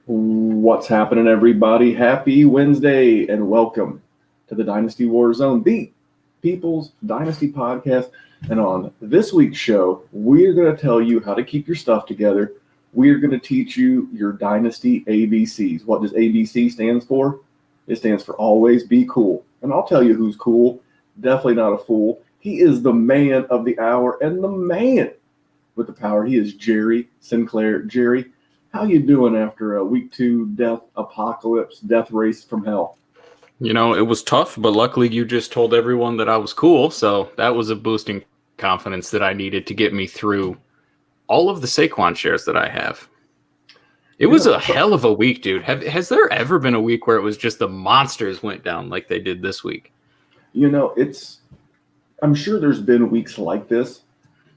What's happening, everybody? Happy Wednesday and welcome to the Dynasty War Zone, the People's Dynasty podcast. And on this week's show, we're going to tell you how to keep your stuff together. We're going to teach you your Dynasty ABCs. What does ABC stand for? It stands for always be cool. And I'll tell you who's cool. Definitely not a fool. He is the man of the hour and the man with the power. He is Jerry Sinclair. Jerry, how you doing after a week 2 death apocalypse, death race from hell? You know, it was tough, but luckily you just told everyone that I was cool, so that was a boosting confidence that I needed to get me through all of the Saquon shares that I have. It was a hell of a week, dude. Has there ever been a week where it was just the monsters went down like they did this week? You know, I'm sure there's been weeks like this.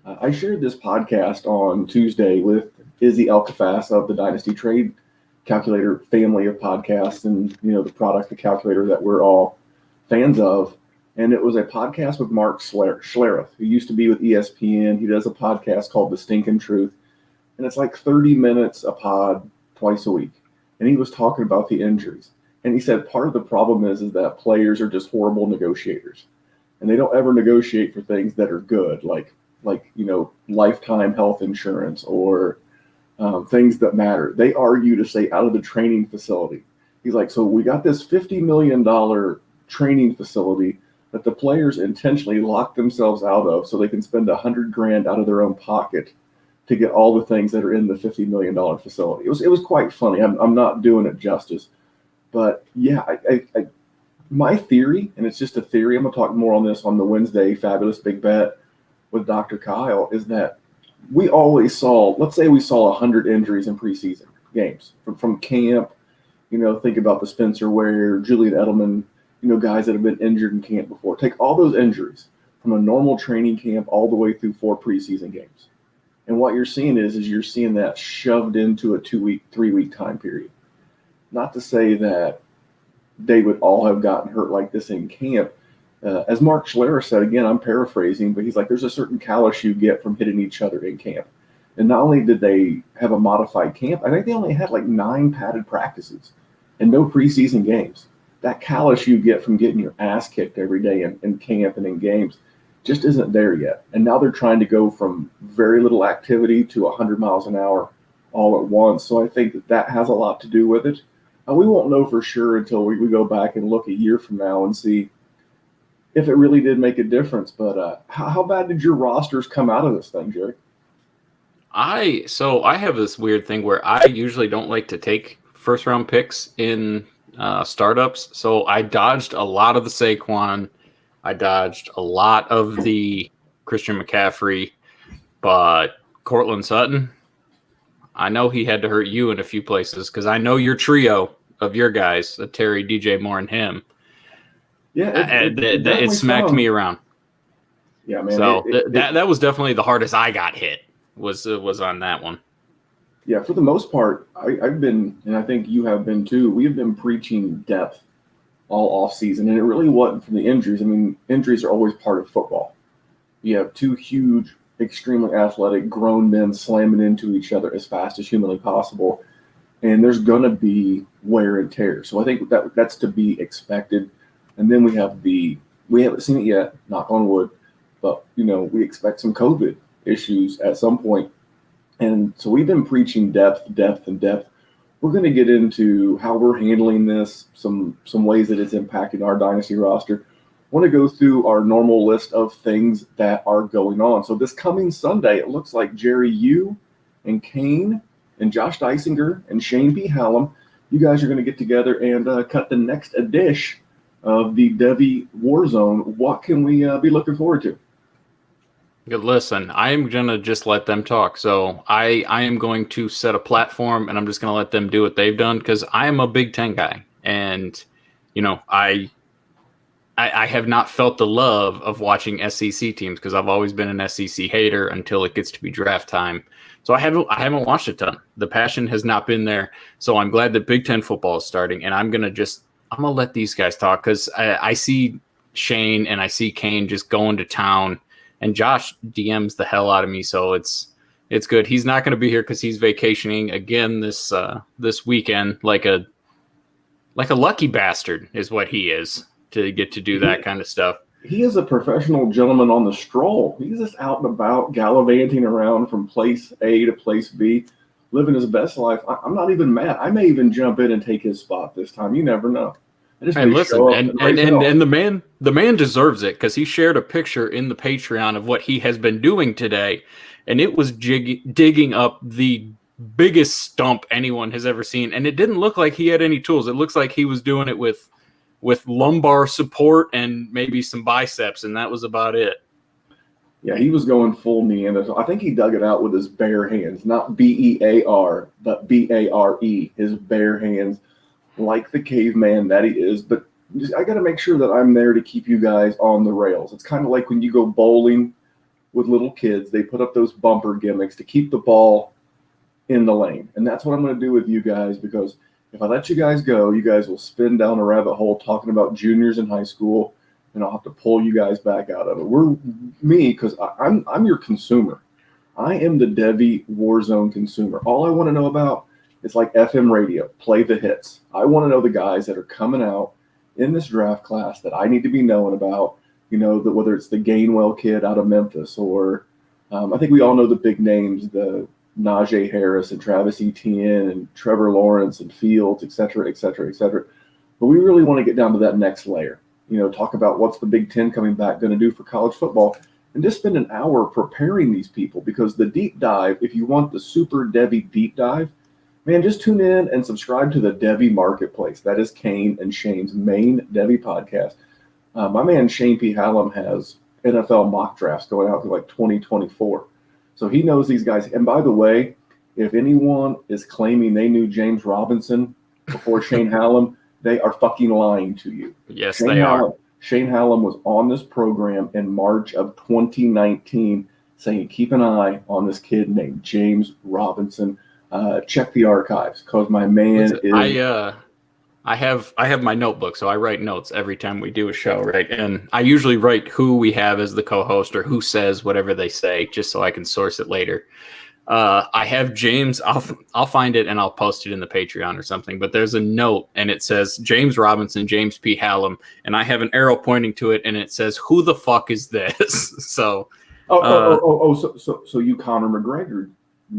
I shared this podcast on Tuesday with Izzy Elkafas of the Dynasty Trade Calculator family of podcasts and, the product, the calculator that we're all fans of. And it was a podcast with Mark Schlereth, who used to be with ESPN. He does a podcast called The Stinkin' Truth. And it's like 30 minutes a pod twice a week. And he was talking about the injuries. And he said part of the problem is that players are just horrible negotiators. And they don't ever negotiate for things that are good, like lifetime health insurance or things that matter. They argue to stay out of the training facility. He's like, so we got this $50 million training facility that the players intentionally lock themselves out of so they can spend $100,000 out of their own pocket to get all the things that are in the $50 million facility. It was quite funny. I'm not doing it justice, but yeah, my theory, and it's just a theory, I'm going to talk more on this on the Wednesday Fabulous Big Bet with Dr. Kyle, is that we always saw, let's say we saw 100 injuries in preseason games from camp. Think about the Spencer Ware, Julian Edelman, guys that have been injured in camp before. Take all those injuries from a normal training camp all the way through 4 preseason games. And what you're seeing is you're seeing that shoved into a 2-week, 3-week time period. Not to say that they would all have gotten hurt like this in camp. As Mark Schlereth said, again, I'm paraphrasing, but he's like, there's a certain callus you get from hitting each other in camp. And not only did they have a modified camp, I think they only had like 9 padded practices and no preseason games. That callus you get from getting your ass kicked every day in camp and in games just isn't there yet. And now they're trying to go from very little activity to 100 miles an hour all at once. So I think that has a lot to do with it. We won't know for sure until we go back and look a year from now and see if it really did make a difference. But how bad did your rosters come out of this thing, Jerry? I have this weird thing where I usually don't like to take first round picks in startups. So I dodged a lot of the Saquon. I dodged a lot of the Christian McCaffrey, but Cortland Sutton, I know he had to hurt you in a few places because I know your trio of your guys, Terry, DJ Moore, and him. Yeah, it smacked me around. Yeah, man. So that was definitely the hardest I got hit was on that one. Yeah, for the most part, I've been, and I think you have been too. We have been preaching depth all off season, and it really wasn't from the injuries. I mean, injuries are always part of football. You have 2 huge, extremely athletic grown men slamming into each other as fast as humanly possible, and there's gonna be wear and tear. So I think that's to be expected. And then we haven't seen it yet, knock on wood, but, we expect some COVID issues at some point. And so we've been preaching depth. We're going to get into how we're handling this, some ways that it's impacting our dynasty roster. I want to go through our normal list of things that are going on. So this coming Sunday, it looks like Jerry, you and Kane and Josh Dysinger and Shane B. Hallam, you guys are going to get together and cut the next edition of the Devy Warzone. What can we be looking forward to? Good. Listen, I am going to just let them talk. So I am going to set a platform and I'm just going to let them do what they've done because I am a Big Ten guy. And, I have not felt the love of watching SEC teams because I've always been an SEC hater until it gets to be draft time. So I haven't watched a ton. The passion has not been there. So I'm glad that Big Ten football is starting and I'm going to let these guys talk because I see Shane and I see Kane just going to town and Josh DMs the hell out of me. So it's It's good. He's not going to be here because he's vacationing again this weekend, like a lucky bastard is what he is to get to do that kind of stuff. He is a professional gentleman on the stroll. He's just out and about, gallivanting around from place A to place B, living his best life. I'm not even mad. I may even jump in and take his spot this time. You never know. And listen, and the man deserves it because he shared a picture in the Patreon of what he has been doing today, and it was digging up the biggest stump anyone has ever seen, and it didn't look like he had any tools. It looks like he was doing it with lumbar support and maybe some biceps, and that was about it. Yeah, he was going full Neanderthal. I think he dug it out with his bare hands, not B-E-A-R, but B-A-R-E, his bare hands, like the caveman that he is. But I got to make sure that I'm there to keep you guys on the rails. It's kind of like when you go bowling with little kids, they put up those bumper gimmicks to keep the ball in the lane. And that's what I'm going to do with you guys, because if I let you guys go, you guys will spin down a rabbit hole talking about juniors in high school, and I'll have to pull you guys back out of it. Because I'm your consumer. I am the Devi Warzone consumer. All I want to know about is like FM radio, play the hits. I want to know the guys that are coming out in this draft class that I need to be knowing about, that whether it's the Gainwell kid out of Memphis or I think we all know the big names, the Najee Harris and Travis Etienne and Trevor Lawrence and Fields, et cetera, et cetera, et cetera. But we really want to get down to that next layer, talk about what's the Big Ten coming back going to do for college football, and just spend an hour preparing these people, because the deep dive, if you want the super Devi deep dive, man, just tune in and subscribe to the Devi Marketplace. That is Kane and Shane's main Devi podcast. My man Shane P. Hallam has NFL mock drafts going out to like 2024. So he knows these guys. And by the way, if anyone is claiming they knew James Robinson before Shane Hallam, they are fucking lying to you. Yes, they are. Shane Hallam was on this program in March of 2019 saying, keep an eye on this kid named James Robinson. Check the archives, because my man is... I have my notebook, so I write notes every time we do a show, right? And I usually write who we have as the co-host or who says whatever they say, just so I can source it later. I have James. I'll find it and I'll post it in the Patreon or something. But there's a note and it says James Robinson, James P. Hallam, and I have an arrow pointing to it and it says, "Who the fuck is this?" So. So you Conor McGregor,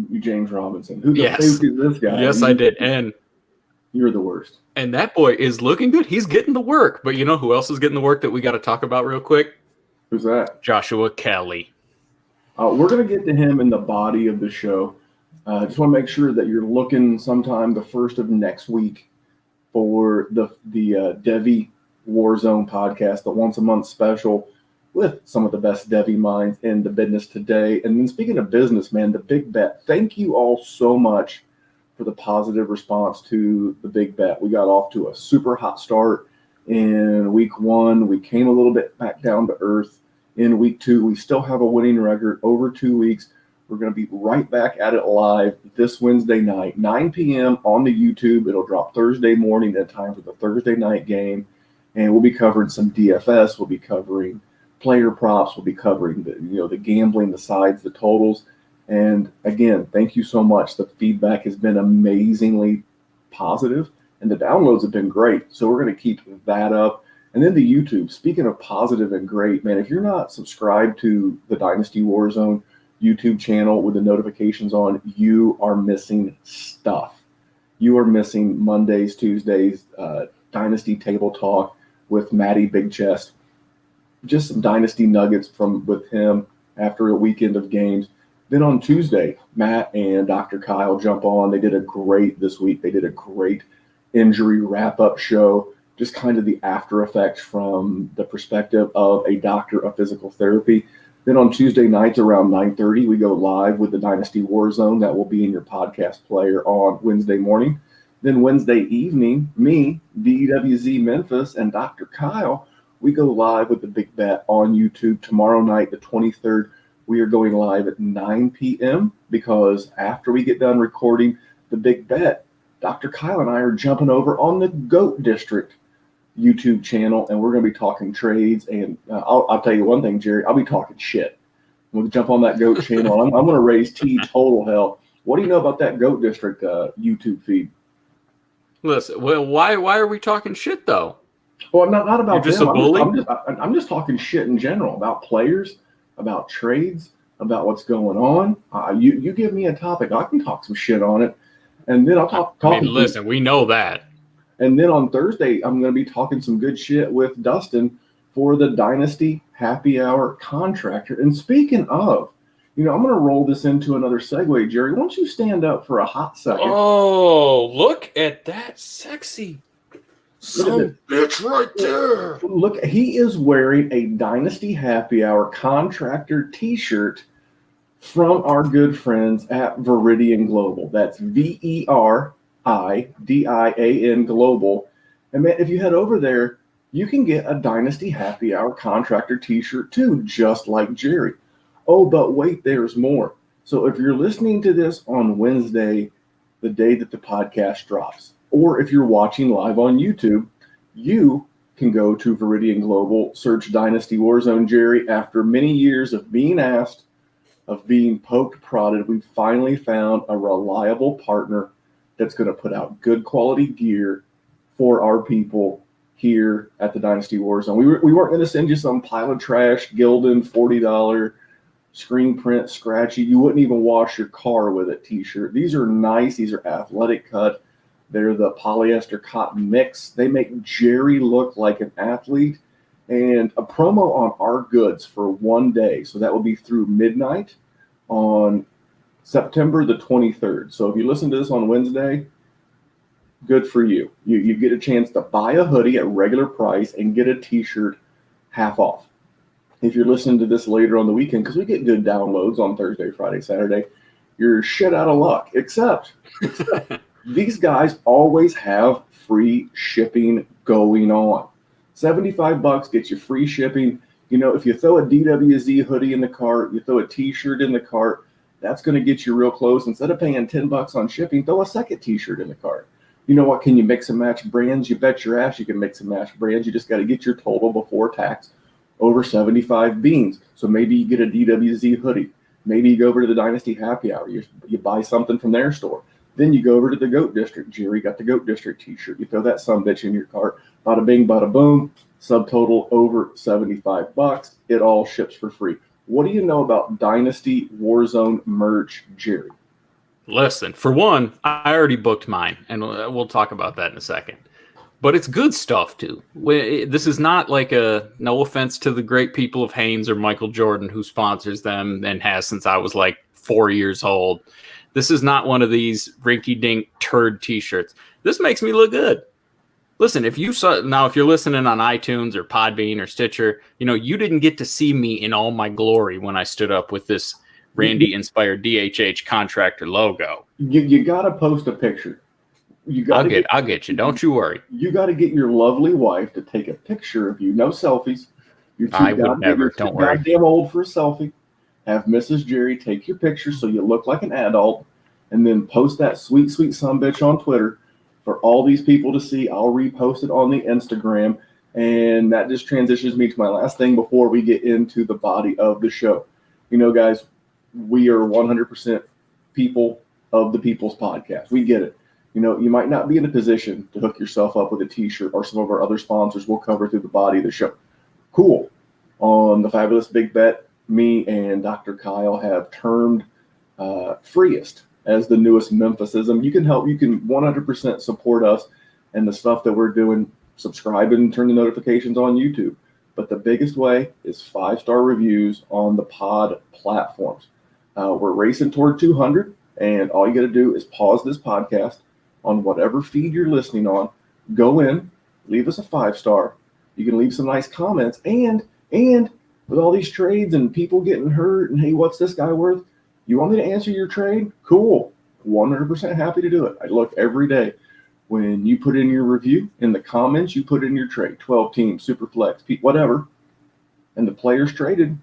you James Robinson. Who the fuck is this guy? Yes, I did, and. You're the worst. And that boy is looking good. He's getting the work. But you know who else is getting the work that we got to talk about real quick? Who's that? Joshua Kelly. We're going to get to him in the body of the show. Just want to make sure that you're looking sometime the first of next week for the Devi Warzone podcast, the once a month special with some of the best Devi minds in the business today. And then speaking of business, man, the big bet. Thank you all so much for the positive response to the big bet. We got off to a super hot start in week 1. We came a little bit back down to earth in week 2. We still have a winning record over 2 weeks. We're going to be right back at it live this Wednesday night, 9 p.m. on the YouTube. It'll drop Thursday morning in time for the Thursday night game. And we'll be covering some DFS. We'll be covering player props. We'll be covering the gambling, the sides, the totals. And again, thank you so much. The feedback has been amazingly positive, and the downloads have been great. So we're going to keep that up. And then the YouTube, speaking of positive and great, man, if you're not subscribed to the Dynasty Warzone YouTube channel with the notifications on, you are missing stuff. You are missing Mondays, Tuesdays, Dynasty Table Talk with Matty Big Chest. Just some Dynasty nuggets with him after a weekend of games. Then on Tuesday, Matt and Dr. Kyle jump on. They did a great injury wrap-up show, just kind of the after effects from the perspective of a doctor of physical therapy. Then on Tuesday nights around 9:30, we go live with the Dynasty Warzone. That will be in your podcast player on Wednesday morning. Then Wednesday evening, me, DWZ Memphis, and Dr. Kyle, we go live with the Big Bet on YouTube tomorrow night, the 23rd. We are going live at 9 p.m. because after we get done recording the Big Bet, Dr. Kyle and I are jumping over on the GOAT District YouTube channel, and we're going to be talking trades. And I'll tell you one thing, Jerry, I'll be talking shit. We'll jump on that GOAT channel. I'm going to raise T total hell. What do you know about that GOAT District YouTube feed? Listen, well, why are we talking shit though? Well, not about You're just them. a bully? I'm just talking shit in general about players, about trades, about what's going on. You give me a topic, I can talk some shit on it, and then I'll talk. Listen, we know that. And then on Thursday, I'm going to be talking some good shit with Dustin for the Dynasty Happy Hour Contractor. And speaking of, I'm going to roll this into another segue, Jerry. Why don't you stand up for a hot second? Oh, look at that sexy some bitch right there. Look, he is wearing a Dynasty Happy Hour Contractor t-shirt from our good friends at Veridian Global. That's VERIDIAN Global. And man, if you head over there, you can get a Dynasty Happy Hour Contractor t-shirt too, just like Jerry. Oh, but wait, there's more. So if you're listening to this on Wednesday, the day that the podcast drops, or if you're watching live on YouTube, you can go to Veridian Global, search Dynasty Warzone Jerry. After many years of being asked, of being poked, prodded, we finally found a reliable partner that's going to put out good quality gear for our people here at the Dynasty Warzone. We weren't going to send you some pile of trash, Gildan, $40 screen print, scratchy. You wouldn't even wash your car with it t-shirt. These are nice. These are athletic cut. They're the polyester cotton mix. They make Jerry look like an athlete. And a promo on our goods for 1 day. So that will be through midnight on September the 23rd. So if you listen to this on Wednesday, good for you. You get a chance to buy a hoodie at regular price and get a t-shirt half off. If you're listening to this later on the weekend, because we get good downloads on Thursday, Friday, Saturday, you're shit out of luck. Except these guys always have free shipping going on. $75 gets you free shipping. If you throw a DWZ hoodie in the cart, you throw a t-shirt in the cart, that's going to get you real close. Instead of paying $10 on shipping, throw a second t-shirt in the cart. You know what? Can you mix and match brands? You bet your ass you can mix and match brands. You just got to get your total before tax over 75 beans. So maybe you get a DWZ hoodie. Maybe you go over to the Dynasty Happy Hour. You buy something from their store. Then you go over to the GOAT District. Jerry got the GOAT District t-shirt. You throw that sumbitch in your cart. Bada bing, bada boom. Subtotal over $75. It all ships for free. What do you know about Dynasty Warzone merch, Jerry? Listen, for one, I already booked mine, and we'll talk about that in a second. But it's good stuff, too. This is not like no offense to the great people of Hanes or Michael Jordan, who sponsors them and has since I was like 4 years old. This is not one of these rinky-dink turd t-shirts. This makes me look good. Listen, if you're listening on iTunes or Podbean or Stitcher, you didn't get to see me in all my glory when I stood up with this Randy-inspired DHH contractor logo. You got to post a picture. I'll get you. Don't you worry. You got to get your lovely wife to take a picture of you. No selfies. I would never. Don't worry. Goddamn old for a selfie. Have Mrs. Jerry take your picture so you look like an adult, and then post that sweet, sweet sumbitch on Twitter for all these people to see. I'll repost it on the Instagram, and that just transitions me to my last thing before we get into the body of the show. Guys, we are 100% people of the People's Podcast. We get it. You might not be in a position to hook yourself up with a t-shirt, or some of our other sponsors will cover through the body of the show. Cool. On the Fabulous Big Bet, me and Dr. Kyle have termed Freest as the newest Memphisism. You can 100% support us and the stuff that we're doing. Subscribe and turn the notifications on YouTube. But the biggest way is 5-star reviews on the pod platforms. We're racing toward 200, and all you got to do is pause this podcast on whatever feed you're listening on. Go in, leave us a 5-star. You can leave some nice comments, and with all these trades and people getting hurt, and hey, what's this guy worth? You want me to answer your trade? Cool. 100% happy to do it. I look every day. When you put in your review, in the comments, you put in your trade, 12 teams, super flex, whatever, and the players traded,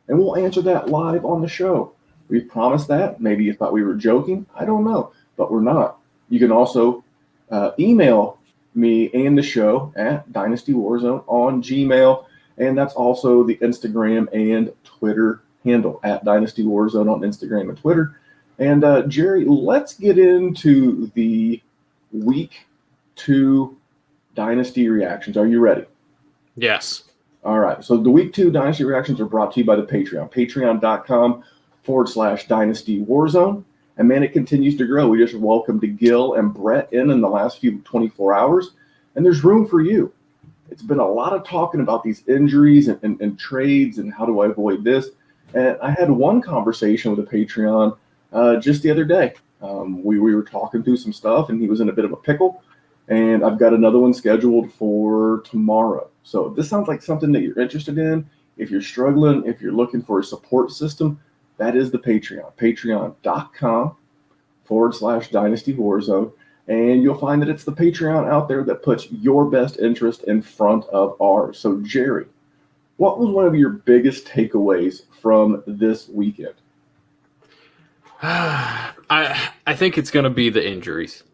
and we'll answer that live on the show. We promised that. Maybe you thought we were joking. I don't know, but we're not. You can also email me and the show at Dynasty Warzone on Gmail, and that's also the Instagram and Twitter handle at Dynasty Warzone on Instagram and Twitter. And Jerry, let's get into the week 2 Dynasty reactions. Are you ready? Yes. All right. So the week 2 Dynasty reactions are brought to you by the Patreon, patreon.com/Dynasty Warzone. And man, it continues to grow. We just welcomed Gil and Brett in the last few 24 hours, and there's room for you. It's been a lot of talking about these injuries and trades and how do I avoid this. And I had one conversation with a Patreon just the other day. We were talking through some stuff, and he was in a bit of a pickle. And I've got another one scheduled for tomorrow. So if this sounds like something that you're interested in, if you're struggling, if you're looking for a support system, that is the Patreon, patreon.com/Dynasty Warzone. And you'll find that it's the Patreon out there that puts your best interest in front of ours. So, Jerry, what was one of your biggest takeaways from this weekend? I think it's going to be the injuries.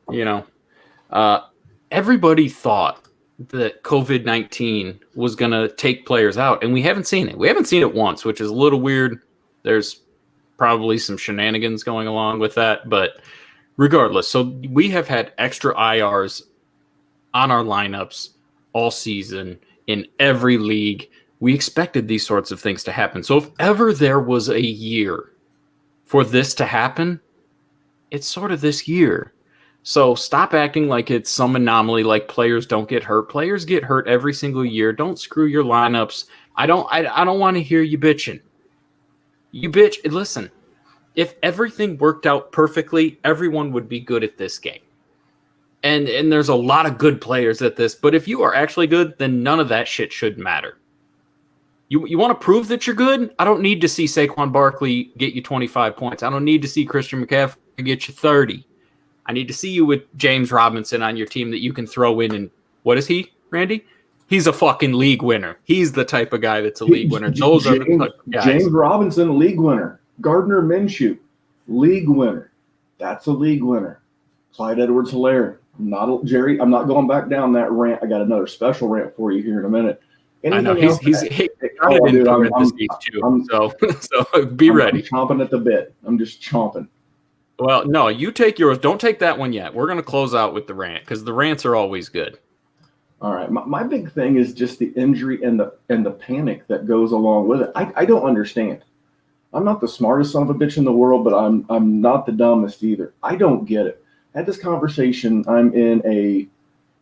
Everybody thought that COVID-19 was going to take players out, and we haven't seen it. We haven't seen it once, which is a little weird. There's probably some shenanigans going along with that, but regardless, so we have had extra IRs on our lineups all season in every league. We expected these sorts of things to happen. So if ever there was a year for this to happen, it's sort of this year. So stop acting like it's some anomaly, like players don't get hurt. Players get hurt every single year. Don't screw your lineups. I don't want to hear you bitching. You bitch. Listen, if everything worked out perfectly, everyone would be good at this game. And there's a lot of good players at this. But if you are actually good, then none of that shit should matter. You want to prove that you're good? I don't need to see Saquon Barkley get you 25 points. I don't need to see Christian McCaffrey get you 30. I need to see you with James Robinson on your team that you can throw in. And what is he, Randy? He's a fucking league winner. He's the type of guy that's a league winner. Those are the type of guys. James Robinson, league winner. Gardner Minshew, league winner. That's a league winner. Clyde Edwards-Helaire. Jerry, I'm not going back down that rant. I got another special rant for you here in a minute. I know he's parentheses too. So be ready. I'm chomping at the bit. I'm just chomping. Well, no, you take yours. Don't take that one yet. We're going to close out with the rant because the rants are always good. All right. My big thing is just the injury and the panic that goes along with it. I don't understand. I'm not the smartest son of a bitch in the world, but I'm not the dumbest either. I don't get it. I had this conversation. I'm in a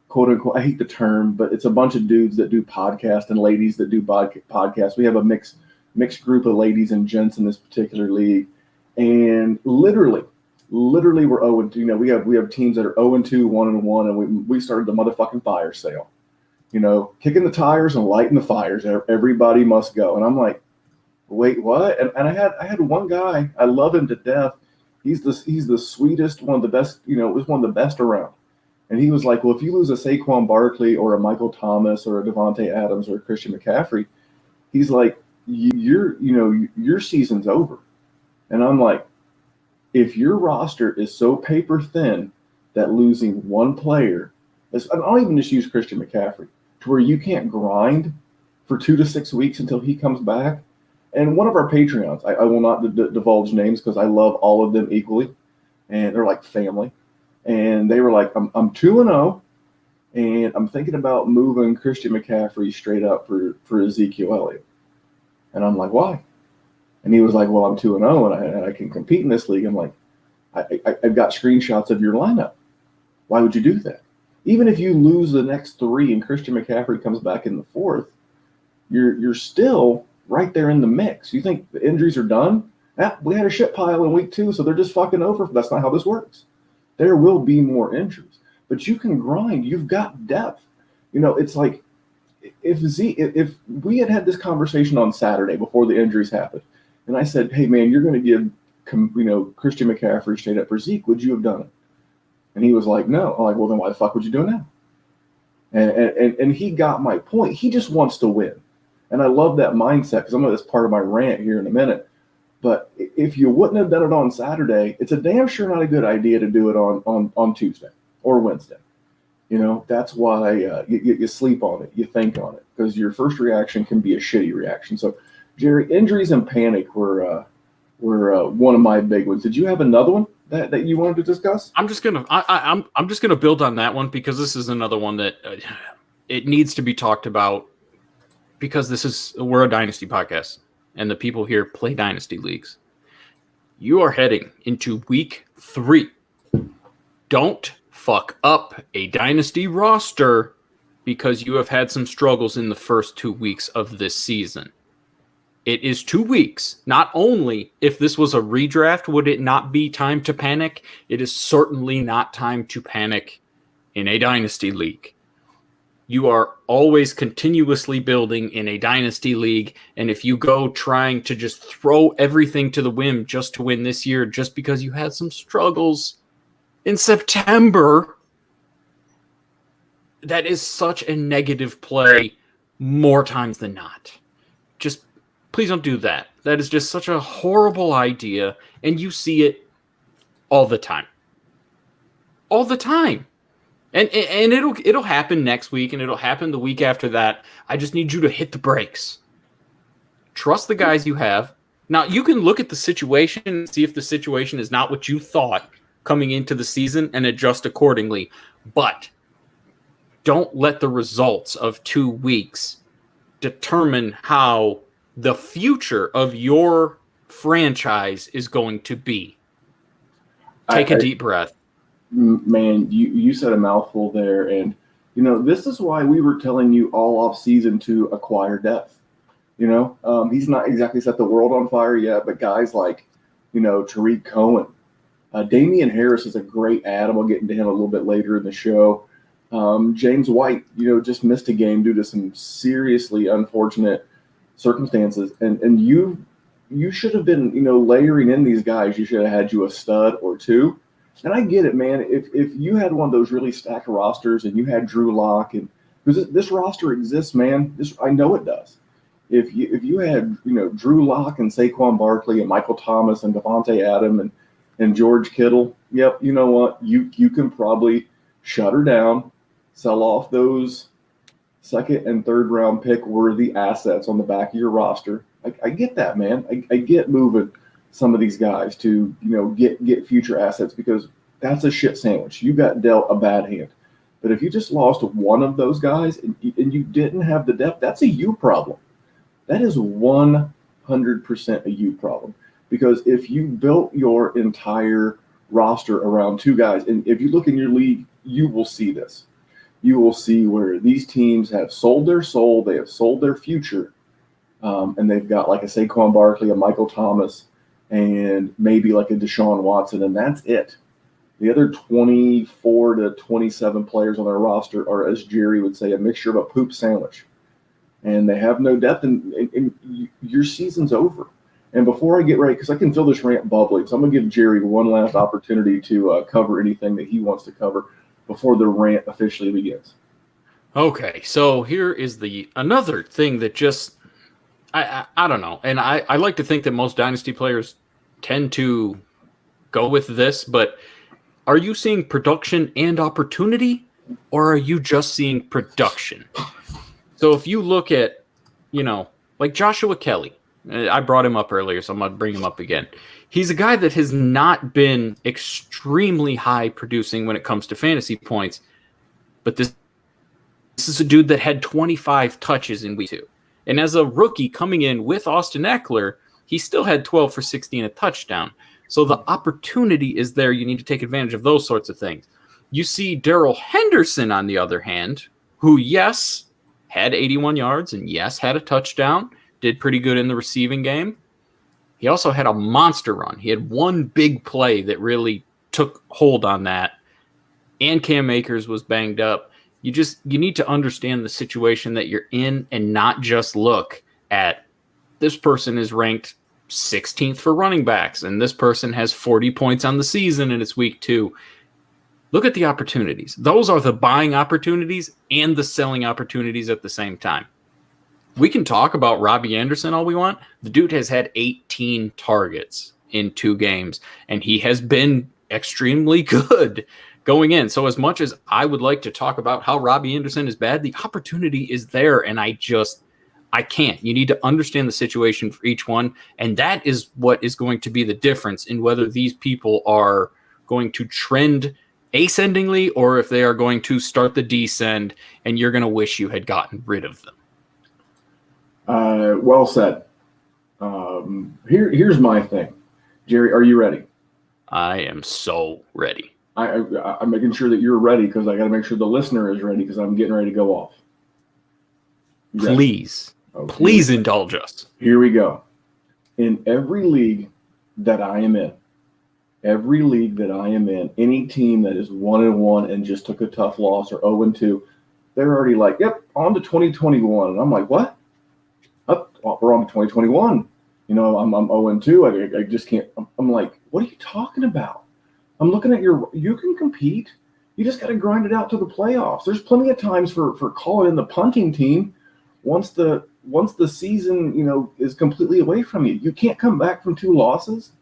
quote unquote, I hate the term, but it's a bunch of dudes that do podcasts and ladies that do podcasts. We have a mixed group of ladies and gents in this particular league. And literally we're 0-2. We have teams that are 0-2, 1-1, and we started the motherfucking fire sale. Kicking the tires and lighting the fires. Everybody must go. And I'm like, wait, what? And I had one guy, I love him to death. He's the sweetest, one of the best, was one of the best around. And he was like, well, if you lose a Saquon Barkley or a Michael Thomas or a Devontae Adams or a Christian McCaffrey, he's like, your season's over. And I'm like, if your roster is so paper thin that losing one player, I'll even just use Christian McCaffrey, to where you can't grind for 2 to 6 weeks until he comes back. And one of our Patreons, I will not divulge names because I love all of them equally, and they're like family. And they were like, I'm 2-0, and I'm thinking about moving Christian McCaffrey straight up for Ezekiel Elliott. And I'm like, why? And he was like, well, I'm 2-0, and I can compete in this league. I'm like, I've got screenshots of your lineup. Why would you do that? Even if you lose the next 3 and Christian McCaffrey comes back in the 4th, you're still right there in the mix. You think the injuries are done? We had a shit pile in week 2, so they're just fucking over. That's not how this works. There will be more injuries, but you can grind. You've got depth. It's like if we had this conversation on Saturday before the injuries happened, and I said, hey man, you're going to give Christian McCaffrey straight up for Zeke, would you have done it? And he was like, no. I'm like, well then why the fuck would you do it now? And he got my point. He just wants to win, and I love that mindset because that's part of my rant here in a minute. But if you wouldn't have done it on Saturday, it's a damn sure not a good idea to do it on Tuesday or Wednesday. That's why you sleep on it, you think on it, because your first reaction can be a shitty reaction. So, Jerry, injuries and panic were one of my big ones. Did you have another one that you wanted to discuss? I'm just gonna build on that one because this is another one that it needs to be talked about because we're a Dynasty podcast and the people here play Dynasty leagues. You are heading into week 3. Don't fuck up a Dynasty roster because you have had some struggles in the first 2 weeks of this season. It is 2 weeks. Not only if this was a redraft, would it not be time to panic? It is certainly not time to panic in a Dynasty league. You are always continuously building in a Dynasty league, and if you go trying to just throw everything to the wind just to win this year just because you had some struggles in September, that is such a negative play more times than not. Just please don't do that. That is just such a horrible idea, and you see it all the time. All the time. And it'll happen next week, and it'll happen the week after that. I just need you to hit the brakes. Trust the guys you have. Now, you can look at the situation and see if the situation is not what you thought coming into the season and adjust accordingly. But don't let the results of 2 weeks determine how the future of your franchise is going to be. Take a deep breath. Man, you said a mouthful there, and this is why we were telling you all off season to acquire depth. He's not exactly set the world on fire yet, but guys like Tariq Cohen, Damian Harris is a great add, and we'll get into him a little bit later in the show. James White, just missed a game due to some seriously unfortunate circumstances, and you should have been layering in these guys. You should have had you a stud or two. And I get it, man. If you had one of those really stacked rosters and you had Drew Lock, and because this roster exists, man, I know it does. If you had Drew Lock and Saquon Barkley and Michael Thomas and Devontae Adams and George Kittle, yep, you know what? You can probably shut her down, sell off those second and third round pick worthy assets on the back of your roster. I get that, man. I get moving some of these guys to get future assets because that's a shit sandwich. You got dealt a bad hand. But if you just lost one of those guys and you didn't have the depth, that's a you problem. That is 100% a you problem. Because if you built your entire roster around 2 guys, and if you look in your league, you will see this. You will see where these teams have sold their soul, they have sold their future, and they've got like a Saquon Barkley, a Michael Thomas, and maybe like a Deshaun Watson, and that's it. The other 24 to 27 players on their roster are, as Jerry would say, a mixture of a poop sandwich. And they have no depth, and your season's over. And before I get ready, because I can feel this rant bubbling, so I'm going to give Jerry one last opportunity to cover anything that he wants to cover before the rant officially begins. Okay, so here is another thing that just I don't know, and I like to think that most Dynasty players tend to go with this, but are you seeing production and opportunity, or are you just seeing production? So if you look at, like Joshua Kelly, I brought him up earlier, so I'm going to bring him up again. He's a guy that has not been extremely high producing when it comes to fantasy points, but this is a dude that had 25 touches in week 2. And as a rookie coming in with Austin Eckler, he still had 12 for 60 and a touchdown. So the opportunity is there. You need to take advantage of those sorts of things. You see Darrell Henderson, on the other hand, who, yes, had 81 yards and, yes, had a touchdown, did pretty good in the receiving game. He also had a monster run. He had one big play that really took hold on that. And Cam Akers was banged up. You need to understand the situation that you're in and not just look at this person is ranked 16th for running backs and this person has 40 points on the season and it's week 2. Look at the opportunities. Those are the buying opportunities and the selling opportunities at the same time. We can talk about Robbie Anderson all we want. The dude has had 18 targets in 2 games, and he has been extremely good going in. So as much as I would like to talk about how Robbie Anderson is bad, the opportunity is there, and I I can't. You need to understand the situation for each one. And that is what is going to be the difference in whether these people are going to trend ascendingly or if they are going to start the descend and you're going to wish you had gotten rid of them. Well said. Here's my thing. Jerry, are you ready? I am so ready. I'm making sure that you're ready because I got to make sure the listener is ready because I'm getting ready to go off. Please, please indulge us. Here we go. In every league that I am in, any team that is 1-1 and just took a tough loss or 0-2, they're already like, yep, on to 2021. And I'm like, what? We're on to 2021. You know, I'm 0-2. I just can't. I'm like, what are you talking about? I'm looking at you can compete. You just got to grind it out to the playoffs. There's plenty of times for calling in the punting team once the season, you know, is completely away from you. You can't come back from 2 losses.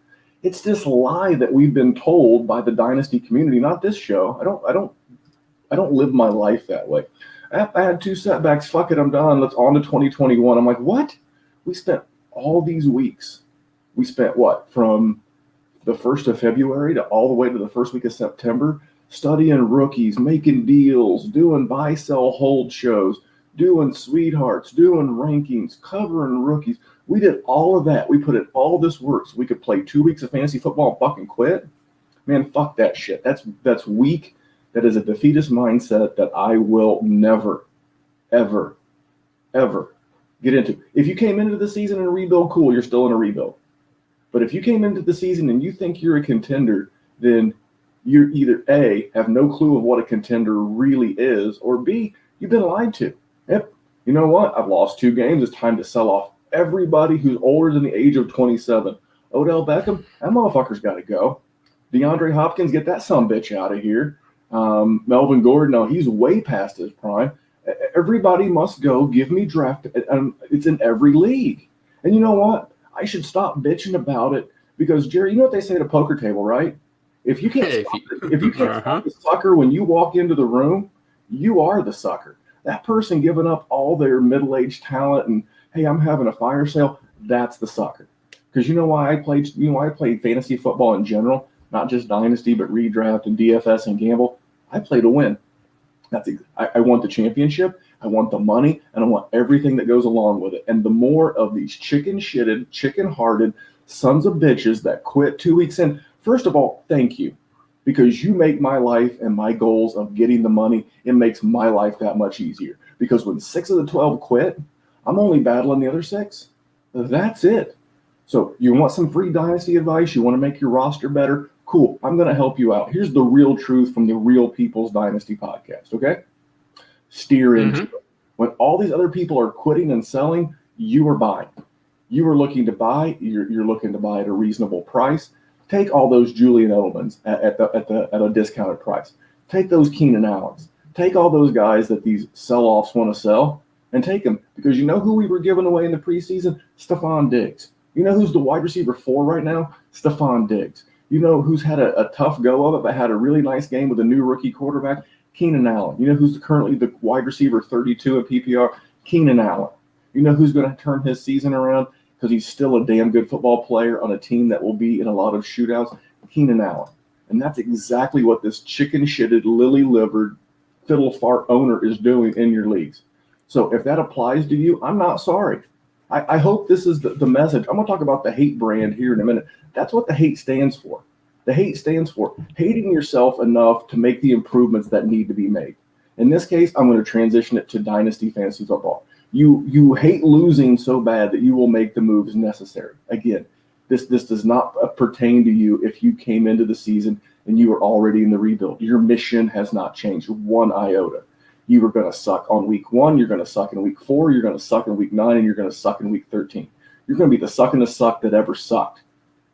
It's this lie that we've been told by the Dynasty community, not this show. I don't live my life that way. I had 2 setbacks. Fuck it, I'm done. Let's on to 2021. I'm like, what? We spent all these weeks. We spent what? From the 1st of February to all the way to the first week of September, studying rookies, making deals, doing buy, sell, hold shows, doing sweethearts, doing rankings, covering rookies. We did all of that. We put in all this work so we could play 2 weeks of fantasy football and fucking quit. Man, fuck that shit. That's weak. That is a defeatist mindset that I will never, ever, ever get into. If you came into the season in a rebuild, cool, you're still in a rebuild. But if you came into the season and you think you're a contender, then you either A, have no clue of what a contender really is, or B, you've been lied to. Yep. You know what? I've lost 2 games. It's time to sell off everybody who's older than the age of 27. Odell Beckham, that motherfucker's got to go. DeAndre Hopkins, get that sumbitch out of here. Melvin Gordon, no, he's way past his prime. Everybody must go. Give me draft. It's in every league. And you know what? I should stop bitching about it because, Jerry, you know what they say at a poker table, right? If you can't stop the sucker when you walk into the room, you are the sucker. That person giving up all their middle-aged talent and, hey, I'm having a fire sale, that's the sucker. Because you know why I played? You know why I played fantasy football in general, not just Dynasty, but redraft and DFS and gamble. I play to win. I want the championship, I want the money, and I want everything that goes along with it. And the more of these chicken-shitted, chicken-hearted sons of bitches that quit 2 weeks in, first of all, thank you. Because you make my life and my goals of getting the money, it makes my life that much easier. Because when 6 of the 12 quit, I'm only battling the other 6. That's it. So you want some free Dynasty advice? You want to make your roster better? Cool. I'm going to help you out. Here's the real truth from the Real People's Dynasty podcast, okay? Steer into it. When all these other people are quitting and selling, you are buying. You are looking to buy. You're looking to buy at a reasonable price. Take all those Julian Edelmans at a discounted price. Take those Keenan Allens. Take all those guys that these sell-offs want to sell and take them. Because you know who we were giving away in the preseason? Stephon Diggs. You know who's the wide receiver 4 right now? Stephon Diggs. You know who's had a tough go of it, but had a really nice game with a new rookie quarterback? Keenan Allen. You know who's currently the wide receiver 32 at PPR? Keenan Allen. You know who's going to turn his season around because he's still a damn good football player on a team that will be in a lot of shootouts? Keenan Allen. And that's exactly what this chicken-shitted, lily-livered, fiddle-fart owner is doing in your leagues. So if that applies to you, I'm not sorry. I hope this is the message. I'm going to talk about the hate brand here in a minute. That's what the hate stands for. The hate stands for hating yourself enough to make the improvements that need to be made. In this case, I'm going to transition it to Dynasty Fantasy Football. You hate losing so bad that you will make the moves necessary. Again, this does not pertain to you if you came into the season and you were already in the rebuild. Your mission has not changed one iota. You were going to suck on week 1. You're going to suck in week 4. You're going to suck in week 9. And you're going to suck in week 13. You're going to be the suckingest suck that ever sucked.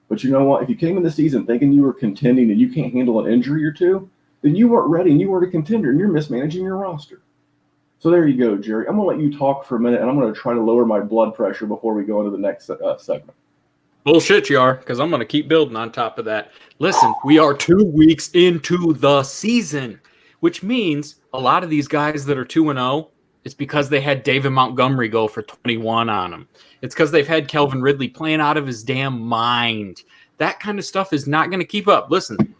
But you know what? If you came in the season thinking you were contending and you can't handle an injury or two, then you weren't ready and you weren't a contender and you're mismanaging your roster. So there you go, Jerry. I'm going to let you talk for a minute and I'm going to try to lower my blood pressure before we go into the next segment. Bullshit you are, because I'm going to keep building on top of that. Listen, we are 2 weeks into the season, which means a lot of these guys that are 2-0, It's because they had David Montgomery go for 21 on them. It's because they've had Calvin Ridley playing out of his damn mind. That kind of stuff is not going to keep up. Listen,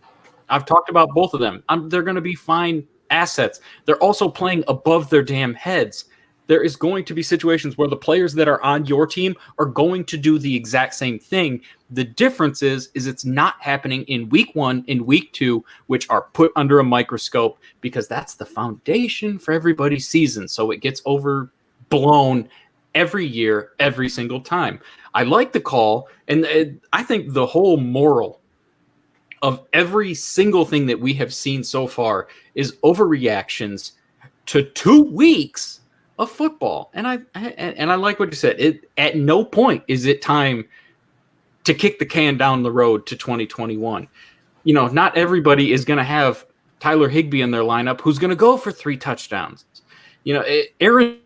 I've talked about both of them. They're going to be fine assets. They're also playing above their damn heads. There is going to be situations where the players that are on your team are going to do the exact same thing. The difference is it's not happening in week 1 and week 2, which are put under a microscope because that's the foundation for everybody's season. So it gets overblown every year, every single time. I like the call, and I think the whole moral of every single thing that we have seen so far is overreactions to 2 weeks of football. And I like what you said. At no point is it time to kick the can down the road to 2021. Not everybody is going to have Tyler Higbee in their lineup who's going to go for 3 touchdowns. Aaron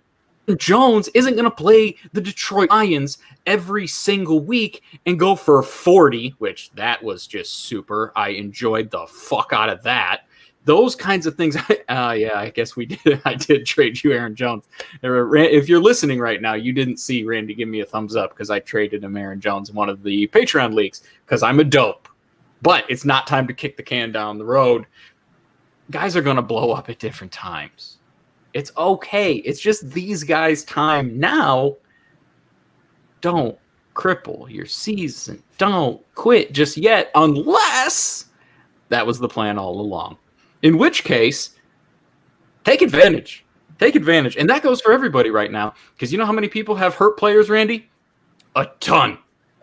Jones isn't going to play the Detroit Lions every single week and go for 40, which that was just super. I enjoyed the fuck out of that. Those kinds of things. I guess we did. I did trade you Aaron Jones. If you're listening right now, you didn't see Randy give me a thumbs up because I traded him Aaron Jones in one of the Patreon leagues because I'm a dope. But it's not time to kick the can down the road. Guys are going to blow up at different times. It's okay. It's just these guys' time now. Don't cripple your season. Don't quit just yet unless that was the plan all along. In which case, take advantage. Take advantage. And that goes for everybody right now. Because you know how many people have hurt players, Randy? A ton.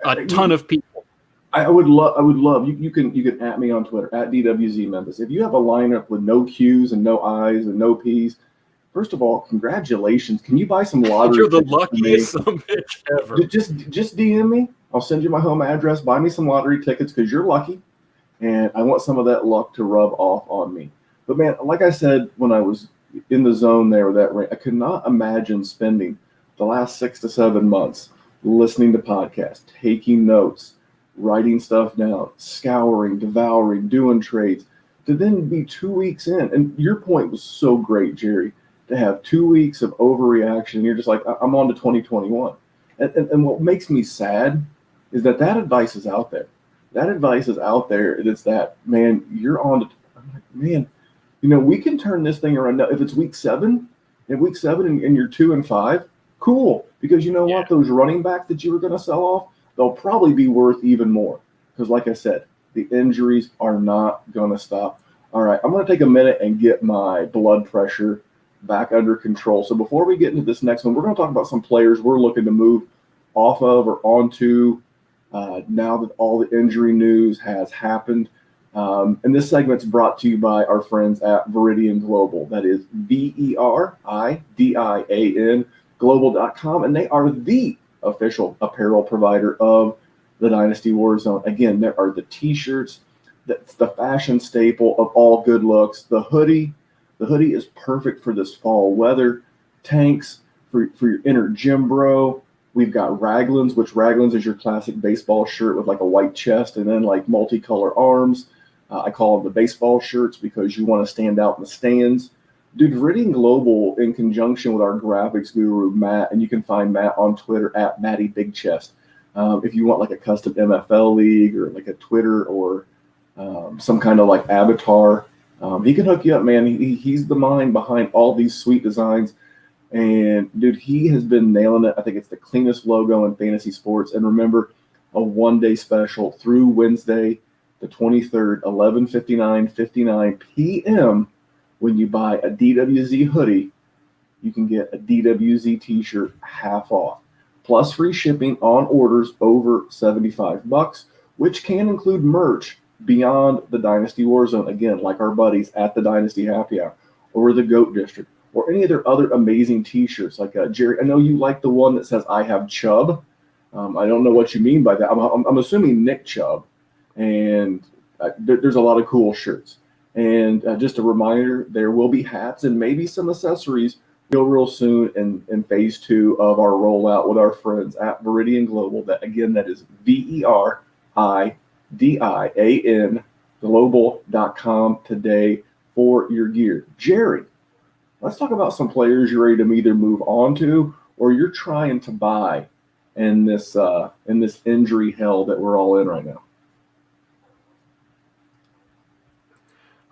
A ton of people. I would love you can at me on Twitter at DWZ Memphis. If you have a lineup with no Q's and no I's and no P's, first of all, congratulations. Can you buy some lottery? You're the luckiest bitch ever. Just DM me. I'll send you my home address. Buy me some lottery tickets because you're lucky. And I want some of that luck to rub off on me. But, man, like I said when I was in the zone there with that rant, I could not imagine spending the last 6 to 7 months listening to podcasts, taking notes, writing stuff down, scouring, devouring, doing trades, to then be 2 weeks in. And your point was so great, Jerry, to have 2 weeks of overreaction. And you're just like, I'm on to 2021. And what makes me sad is that advice is out there. That advice is out there. It's that, man, you're on to, I'm like, man, we can turn this thing around. Now, if it's week 7 and you're 2-5, cool. Because you know what? Those running backs that you were going to sell off, they'll probably be worth even more. Because like I said, the injuries are not going to stop. All right, I'm going to take a minute and get my blood pressure back under control. So before we get into this next one, we're going to talk about some players we're looking to move off of or onto now that all the injury news has happened. And this segment's brought to you by our friends at Veridian Global. That is VERIDIAN global.com. And they are the official apparel provider of the Dynasty Warzone. Again, there are the t-shirts. That's the fashion staple of all good looks. The hoodie is perfect for this fall weather. Tanks for your inner gym bro. We've got Raglans, which Raglans is your classic baseball shirt with like a white chest and then like multicolor arms. I call them the baseball shirts because you want to stand out in the stands. Dude, Veridian Global, in conjunction with our graphics guru, Matt, and you can find Matt on Twitter at Matty Big Chest. If you want like a custom MFL league or like a Twitter or some kind of like avatar, he can hook you up, man. He's the mind behind all these sweet designs. And, dude, he has been nailing it. I think it's the cleanest logo in fantasy sports. And remember, a one-day special through Wednesday, the 23rd, 11:59 p.m. When you buy a DWZ hoodie, you can get a DWZ t-shirt half off. Plus free shipping on orders over $75, which can include merch beyond the Dynasty Warzone. Again, like our buddies at the Dynasty Happy Hour or the GOAT District, or any of their other amazing t-shirts. Like Jerry, I know you like the one that says I have Chubb. I don't know what you mean by that. I'm assuming Nick Chubb. And there's a lot of cool shirts. And just a reminder, there will be hats and maybe some accessories real soon in phase 2 of our rollout with our friends at Veridian Global. That is VERIDIAN global.com today for your gear. Jerry, let's talk about some players you're ready to either move on to or you're trying to buy in this injury hell that we're all in right now.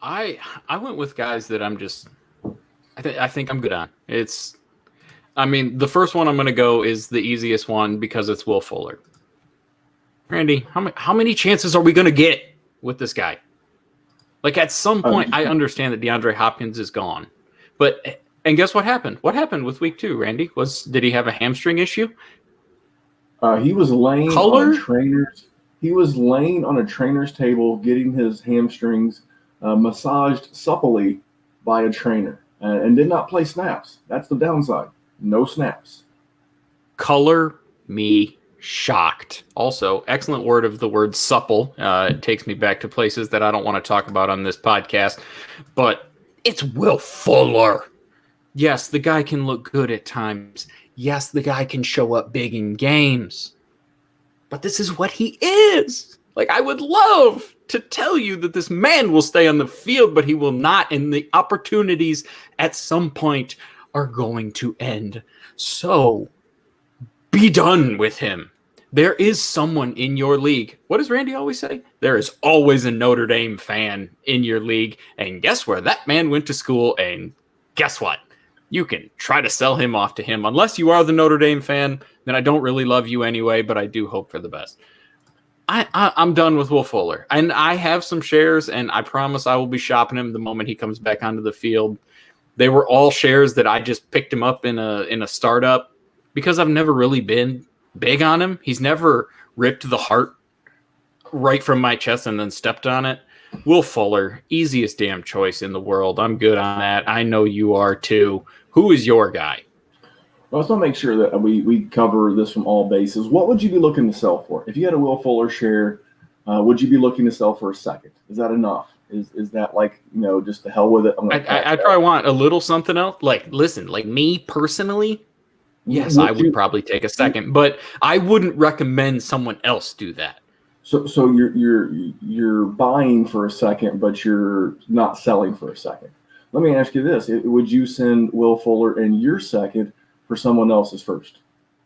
I went with guys that I think I'm good on. The first one I'm going to go is the easiest one because it's Will Fuller. Randy, how many chances are we going to get with this guy? Like, at some point, I understand that DeAndre Hopkins is gone, and guess what happened? What happened with week 2, Randy? Did he have a hamstring issue? He was laying on a trainer's table, getting his hamstrings massaged supplely by a trainer, and did not play snaps. That's the downside. No snaps. Color me shocked. Also, excellent word supple. It takes me back to places that I don't want to talk about on this podcast, but it's Will Fuller. Yes, the guy can look good at times. Yes, the guy can show up big in games, but this is what he is. Like, I would love to tell you that this man will stay on the field, but he will not, and the opportunities at some point are going to end. So be done with him. There is someone in your league. What does Randy always say? There is always a Notre Dame fan in your league. And guess where that man went to school? And guess what? You can try to sell him off to him. Unless you are the Notre Dame fan, then I don't really love you anyway, but I do hope for the best. I'm done with Will Fuller. And I have some shares, and I promise I will be shopping him the moment he comes back onto the field. They were all shares that I just picked him up in a startup because I've never really been big on him. He's never ripped the heart right from my chest and then stepped on it. Will Fuller, easiest damn choice in the world. I'm good on that. I know you are too. Who is your guy? Well, let's not make sure that we cover this from all bases. What would you be looking to sell for? If you had a Will Fuller share, would you be looking to sell for a second? Is that enough? Is that like, just the hell with it? I probably want a little something else. Like, listen, like me personally, yes, I would probably take a second, but I wouldn't recommend someone else do that. So you're buying for a second, but you're not selling for a second. Let me ask you this: would you send Will Fuller and your second for someone else's first?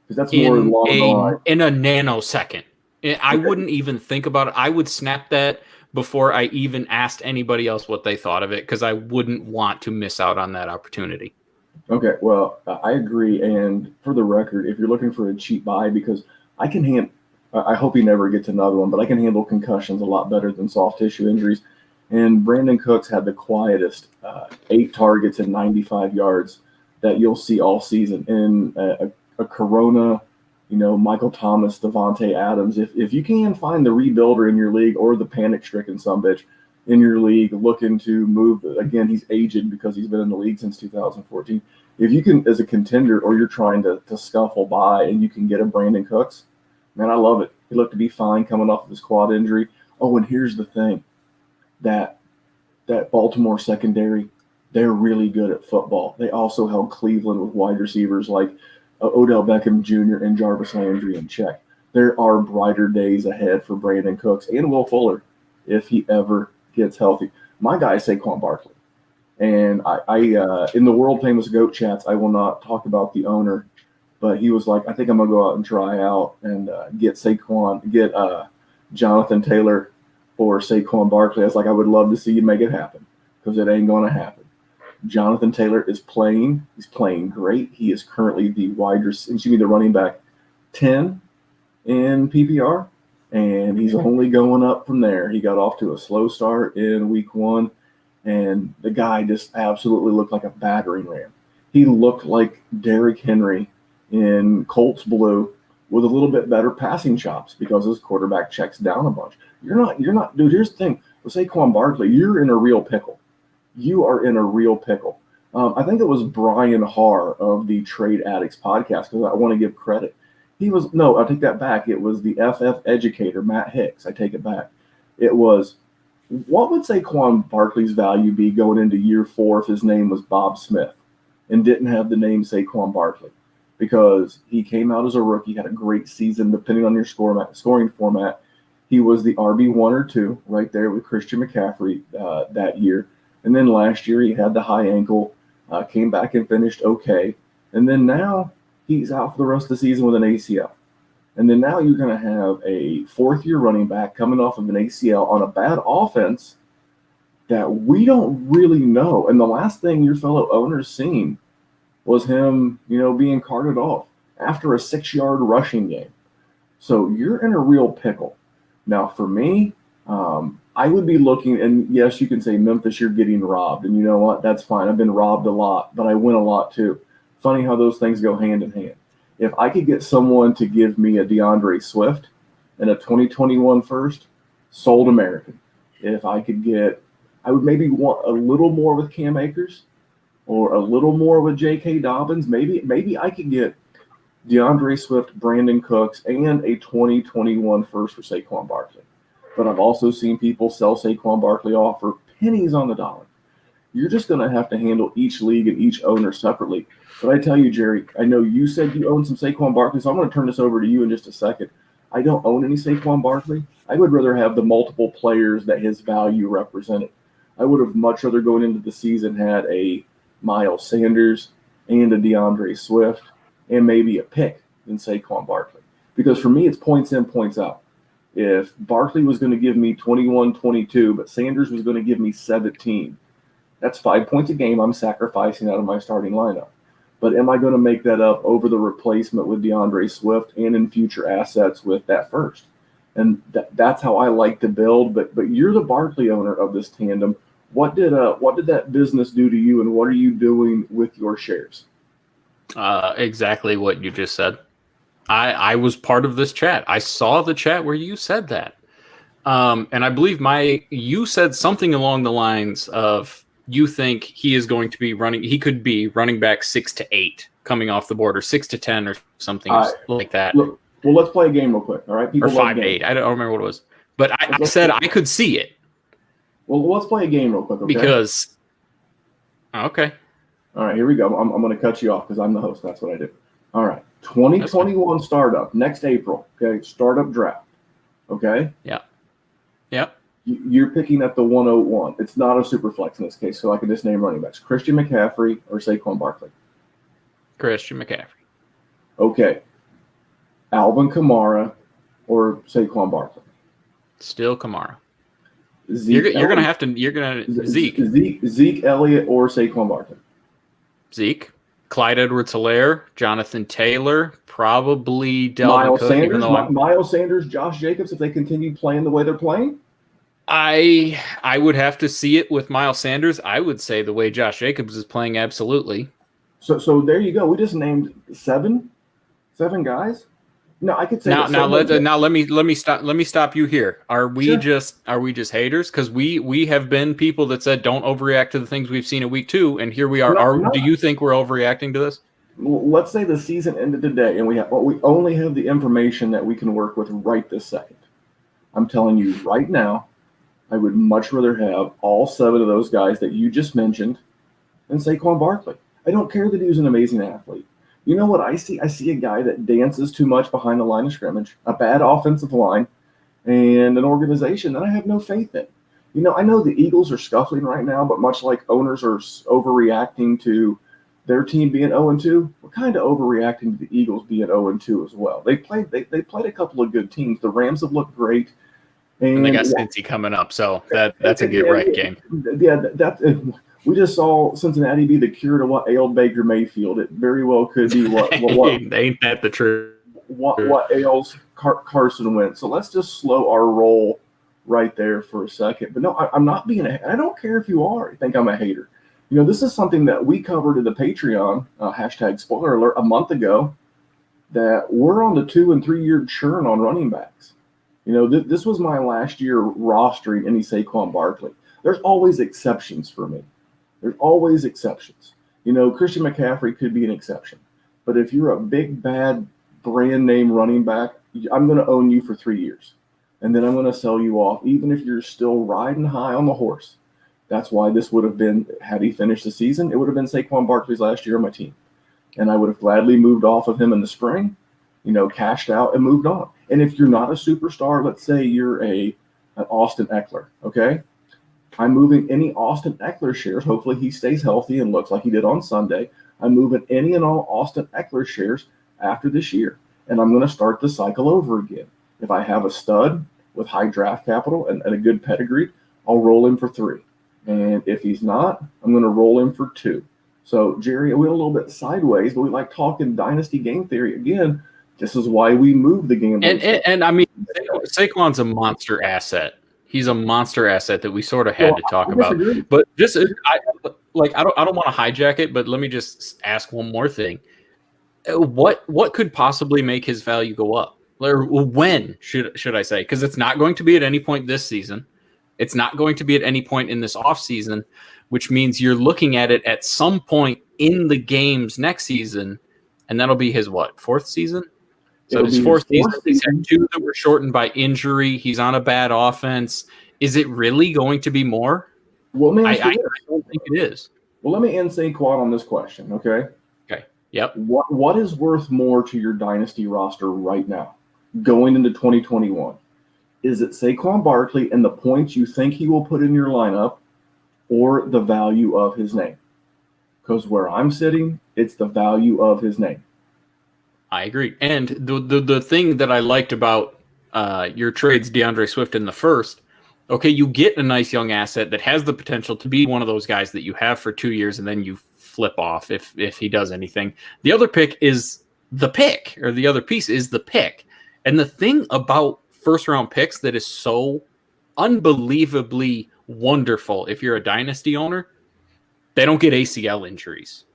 Because that's more along the line. In a nanosecond. I wouldn't even think about it. I would snap that before I even asked anybody else what they thought of it, because I wouldn't want to miss out on that opportunity. Okay, well, I agree. And for the record, if you're looking for a cheap buy, because I hope he never gets another one, but I can handle concussions a lot better than soft tissue injuries. And Brandon Cooks had the quietest 8 targets and 95 yards that you'll see all season in a Corona, Michael Thomas, Devontae Adams. If you can find the rebuilder in your league or the panic-stricken sumbitch in your league looking to move, again, he's aged because he's been in the league since 2014. If you can, as a contender, or you're trying to scuffle by and you can get a Brandon Cooks, man, I love it. He looked to be fine coming off of his quad injury. Oh, and here's the thing. That Baltimore secondary, they're really good at football. They also held Cleveland with wide receivers like Odell Beckham Jr. and Jarvis Landry in check. There are brighter days ahead for Brandon Cooks and Will Fuller if he ever gets healthy. My guy is Saquon Barkley. And I in the world famous GOAT chats, I will not talk about the owner, but he was like, I think I'm going to go out and try out and get Jonathan Taylor or Saquon Barkley. I was like, I would love to see you make it happen because it ain't going to happen. Jonathan Taylor is playing. He's playing great. He is currently the running back 10 in PPR, and he's only going up from there. He got off to a slow start in week 1, and the guy just absolutely looked like a battering ram. He looked like Derrick Henry in Colts blue with a little bit better passing chops because his quarterback checks down a bunch. You're not, dude, here's the thing. With Saquon Barkley, you're in a real pickle. You are in a real pickle. I think it was Brian Harr of the Trade Addicts podcast, because I want to give credit. I take that back. It was the FF educator, Matt Hicks. I take it back. It was, what would Saquon Barkley's value be going into year 4 if his name was Bob Smith and didn't have the name Saquon Barkley? Because he came out as a rookie, had a great season, depending on your scoring format. He was the RB1 or 2 right there with Christian McCaffrey that year. And then last year he had the high ankle came back and finished okay. And then now he's out for the rest of the season with an ACL. And then now you're going to have a fourth-year running back coming off of an ACL on a bad offense that we don't really know. And the last thing your fellow owner's seen was him, being carted off after a 6-yard rushing game. So you're in a real pickle. Now, for me, I would be looking, and yes, you can say, Memphis, you're getting robbed. And you know what? That's fine. I've been robbed a lot, but I win a lot too. Funny how those things go hand in hand. If I could get someone to give me a DeAndre Swift and a 2021 first, sold American. If I could get, I would maybe want a little more with Cam Akers or a little more with J.K. Dobbins. Maybe I could get DeAndre Swift, Brandon Cooks, and a 2021 first for Saquon Barkley. But I've also seen people sell Saquon Barkley off for pennies on the dollar. You're just going to have to handle each league and each owner separately. But I tell you, Jerry, I know you said you own some Saquon Barkley, so I'm going to turn this over to you in just a second. I don't own any Saquon Barkley. I would rather have the multiple players that his value represented. I would have much rather going into the season had a Miles Sanders and a DeAndre Swift and maybe a pick than Saquon Barkley. Because for me, it's points in, points out. If Barkley was going to give me 21, 22, but Sanders was going to give me 17, that's 5 points a game I'm sacrificing out of my starting lineup. But am I going to make that up over the replacement with DeAndre Swift and in future assets with that first? And that's how I like to build. But you're the Barkley owner of this tandem. What did that business do to you, and what are you doing with your shares? Exactly what you just said. I was part of this chat. I saw the chat where you said that. And I believe you said something along the lines of you think he is going to be he could be running back 6 to 8 coming off the board, or 6 to 10 or something like that. Look, well, let's play a game real quick. All right. People or 5 to 8. I don't remember what it was. But I said I could see it. Well, let's play a game real quick, okay? Because okay. All right, here we go. I'm going to cut you off because I'm the host. That's what I do. All right. 2021 startup next April. Okay. Startup draft. Okay. Yeah. Yep. You're picking at the 101. It's not a super flex in this case, so I can just name running backs: Christian McCaffrey or Saquon Barkley. Christian McCaffrey. Okay. Alvin Kamara or Saquon Barkley. Still Kamara. You're going to have to. You're going to Zeke Elliott or Saquon Barkley. Zeke. Clyde Edwards-Helaire, Jonathan Taylor, probably Dalvin Cook. Miles Sanders, Josh Jacobs, if they continue playing the way they're playing? I would have to see it with Miles Sanders. I would say the way Josh Jacobs is playing, absolutely. So there you go. We just named seven guys. No, I could say now let me stop you here. Are we just haters? Because we have been people that said don't overreact to the things we've seen in week 2, and here we are. Do you think we're overreacting to this? Let's say the season ended today, and we only have the information that we can work with right this second. I'm telling you right now, I would much rather have all 7 of those guys that you just mentioned than Saquon Barkley. I don't care that he was an amazing athlete. You know what I see? I see a guy that dances too much behind the line of scrimmage, a bad offensive line, and an organization that I have no faith in. I know the Eagles are scuffling right now, but much like owners are overreacting to their team being 0-2, we're kind of overreacting to the Eagles being 0-2 as well. They played a couple of good teams. The Rams have looked great. And they got Cincy coming up, so that's a get right game. Yeah, we just saw Cincinnati be the cure to what ailed Baker Mayfield. It very well could be what ain't that the truth? What ails Carson Wentz. So let's just slow our roll right there for a second. But no, I'm not being I don't care if you are. I think I'm a hater. This is something that we covered in the Patreon hashtag spoiler alert a month ago. That we're on the 2 and 3 year churn on running backs. This was my last year rostering any Saquon Barkley. There's always exceptions for me. There's always exceptions. Christian McCaffrey could be an exception. But if you're a big, bad, brand name running back, I'm going to own you for 3 years. And then I'm going to sell you off, even if you're still riding high on the horse. That's why this would have been, had he finished the season, it would have been Saquon Barkley's last year on my team. And I would have gladly moved off of him in the spring, cashed out and moved on. And if you're not a superstar, let's say you're an Austin Eckler, okay? I'm moving any Austin Eckler shares. Hopefully he stays healthy and looks like he did on Sunday. I'm moving any and all Austin Eckler shares after this year. And I'm going to start the cycle over again. If I have a stud with high draft capital and a good pedigree, I'll roll him for 3. And if he's not, I'm going to roll him for 2. So, Jerry, we went a little bit sideways, but we like talking dynasty game theory. Again, this is why we move the game. And I mean, Saquon's a monster asset. He's a monster asset that we sort of had to talk about. But just I don't want to hijack it, but let me just ask one more thing. What could possibly make his value go up? Or when should I say? Because it's not going to be at any point this season. It's not going to be at any point in this offseason, which means you're looking at it at some point in the games next season, and that'll be his what, 4th season? So his fourth season, he's had 2 that were shortened by injury. He's on a bad offense. Is it really going to be more? Well, I don't think it is. Well, let me end Saquon on this question, okay? Okay. Yep. What is worth more to your dynasty roster right now, going into 2021? Is it Saquon Barkley and the points you think he will put in your lineup, or the value of his name? Because where I'm sitting, it's the value of his name. I agree. And the thing that I liked about your trades, DeAndre Swift in the first, okay, you get a nice young asset that has the potential to be one of those guys that you have for 2 years and then you flip off if he does anything. The other pick is the pick, or the other piece is the pick. And the thing about first-round picks that is so unbelievably wonderful if you're a dynasty owner, they don't get ACL injuries.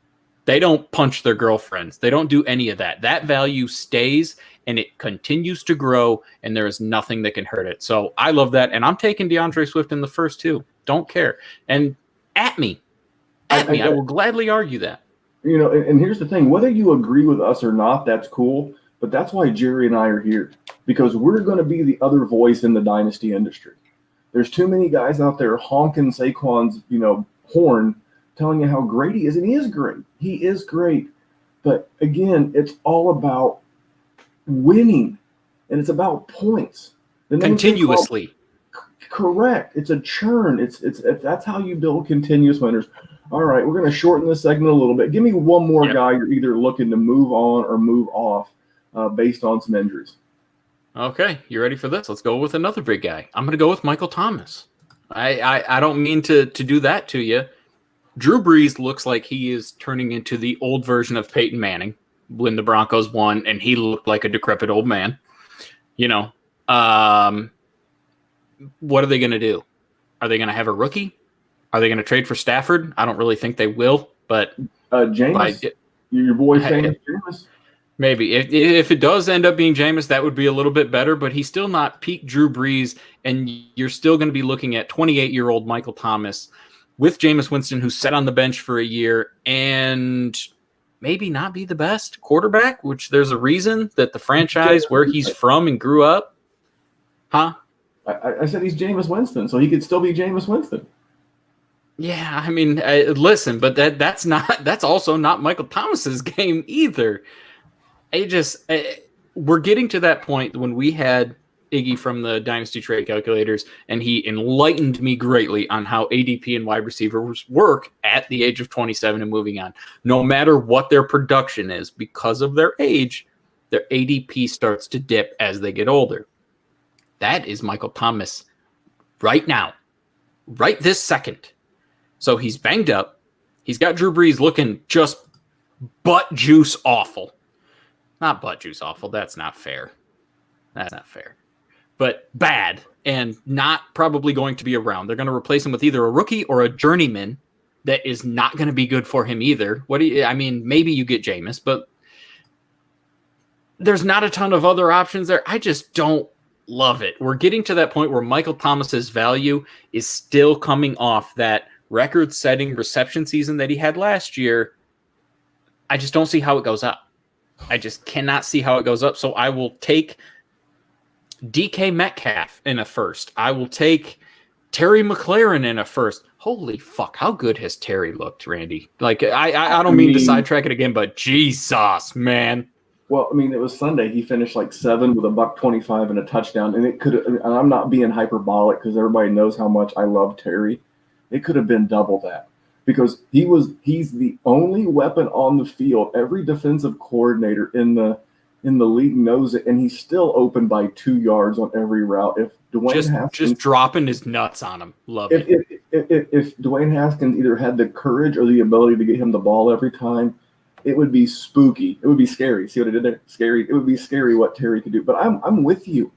They don't punch their girlfriends. They don't do any of that. That value stays and it continues to grow, and there is nothing that can hurt it. So I love that, and I'm taking DeAndre Swift in the first 2. Don't care. And at me, I will gladly argue that. You know, and here's the thing. Whether you agree with us or not, that's cool, but that's why Jerry and I are here, because we're going to be the other voice in the dynasty industry. There's too many guys out there honking Saquon's, horn, telling you how great he is, and he is great. He is great. But again, it's all about winning, and it's about points. Continuously. Correct. It's a churn. It's that's how you build continuous winners. All right, we're going to shorten this segment a little bit. Give me one more guy you're either looking to move on or move off based on some injuries. Okay, you ready for this? Let's go with another big guy. I'm going to go with Michael Thomas. I don't mean to do that to you. Drew Brees looks like he is turning into the old version of Peyton Manning when the Broncos won, and he looked like a decrepit old man. What are they going to do? Are they going to have a rookie? Are they going to trade for Stafford? I don't really think they will, but Jameis, your boy Jameis. Maybe. If it does end up being Jameis, that would be a little bit better, but he's still not peak Drew Brees, and you're still going to be looking at 28-year-old Michael Thomas with Jameis Winston, who's sat on the bench for a year and maybe not be the best quarterback, which there's a reason that the franchise where he's from and grew up. Huh? I said he's Jameis Winston, so he could still be Jameis Winston. Yeah, I mean, listen, but that's also not Michael Thomas's game either. We're getting to that point when we had Iggy from the Dynasty Trade Calculators, and he enlightened me greatly on how ADP and wide receivers work at the age of 27 and moving on. No matter what their production is, because of their age, their ADP starts to dip as they get older. That is Michael Thomas right now, right this second. So he's banged up. He's got Drew Brees looking just butt juice awful. Not butt juice awful. That's not fair. That's not fair. But bad and not probably going to be around. They're going to replace him with either a rookie or a journeyman that is not going to be good for him either. Maybe you get Jameis, but there's not a ton of other options there. I just don't love it. We're getting to that point where Michael Thomas's value is still coming off that record-setting reception season that he had last year. I just don't see how it goes up. I just cannot see how it goes up. So I will take DK Metcalf in a first. I will take Terry McLaurin in a first. Holy fuck, how good has Terry looked, Randy? Like, I don't mean to sidetrack it again, but Jesus, man. Well, it was Sunday. He finished like 7 with $125 and a touchdown, and it could. And I'm not being hyperbolic because everybody knows how much I love Terry. it could have been double that because he's the only weapon on the field. Every defensive coordinator in the league knows it, and he's still open by 2 yards on every route. If Dwayne Haskins just dropping his nuts on him, love it. If Dwayne Haskins either had the courage or the ability to get him the ball every time, it would be spooky. It would be scary. See what I did there? Scary. It would be scary what Terry could do. But I'm with you.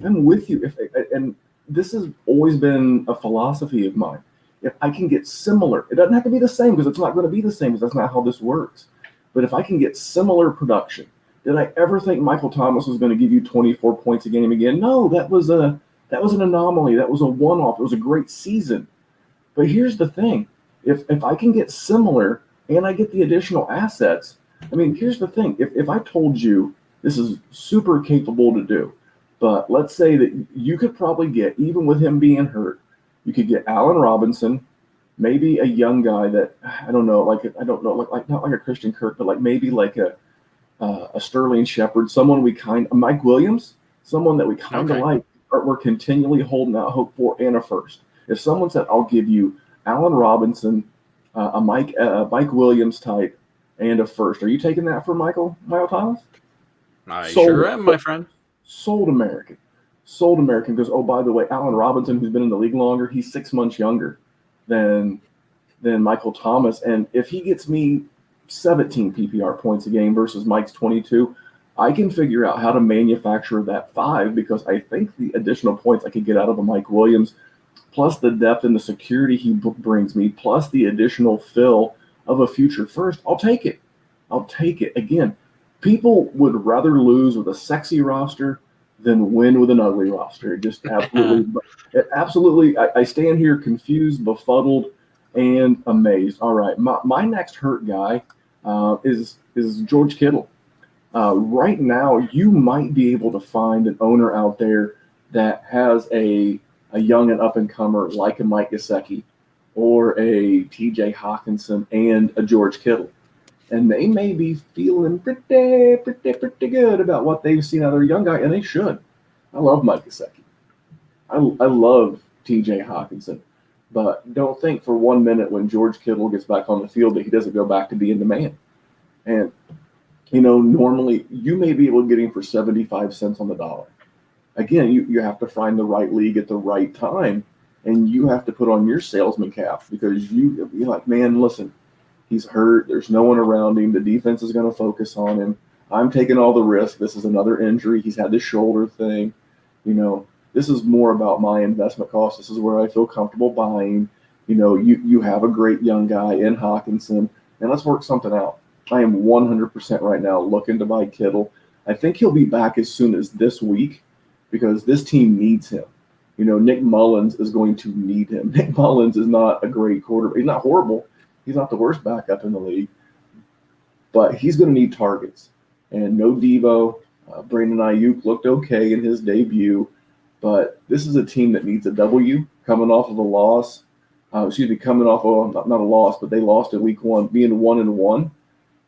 I'm with you. And this has always been a philosophy of mine. If I can get similar, it doesn't have to be the same because it's not going to be the same because that's not how this works. But if I can get similar production, did I ever think Michael Thomas was going to give you 24 points a game again? No, that was an anomaly. That was a one-off. It was a great season. But here's the thing. If I can get similar and I get the additional assets, I mean, here's the thing. If I told you this is super capable to do, but let's say that you could probably get, even with him being hurt, you could get Allen Robinson, maybe a young guy that, I don't know, like not like a Christian Kirk, but like maybe like a Sterling Shepard, Mike Williams, someone that we kind of like, or we're continually holding out hope for, and a first. If someone said, I'll give you Allen Robinson, a Mike Williams type, and a first, are you taking that for Michael Thomas? I sure am, my friend. Sold American. Because, oh, by the way, Allen Robinson, who's been in the league longer, he's 6 months younger than Michael Thomas. And if he gets me 17 PPR points a game versus Mike's 22, I can figure out how to manufacture that 5 because I think the additional points I could get out of a Mike Williams, plus the depth and the security he brings me, plus the additional fill of a future first, I'll take it. Again, people would rather lose with a sexy roster than win with an ugly roster. Just absolutely. I stand here confused, befuddled, and amazed. All right, my next hurt guy is George Kittle. Right now, you might be able to find an owner out there that has a young and up-and-comer like a Mike Gesicki or a TJ Hawkinson and a George Kittle. And they may be feeling pretty good about what they've seen out of their young guy, and they should. I love Mike Gesicki. I love TJ Hawkinson. But don't think for 1 minute when George Kittle gets back on the field that he doesn't go back to being the man. And, normally you may be able to get him for 75 cents on the dollar. Again, you have to find the right league at the right time, and you have to put on your salesman cap because you're like, man, listen, he's hurt. There's no one around him. The defense is going to focus on him. I'm taking all the risk. This is another injury. He's had this shoulder thing. This is more about my investment cost. This is where I feel comfortable buying. You have a great young guy in Hawkinson, and let's work something out. I am 100% right now looking to buy Kittle. I think he'll be back as soon as this week because this team needs him. Nick Mullins is going to need him. Nick Mullins is not a great quarterback. He's not horrible. He's not the worst backup in the league, but he's going to need targets. And no Devo. Brandon Ayuk looked okay in his debut, but this is a team that needs a W coming off of a loss. Coming off of not a loss, but they lost in week 1, being 1-1.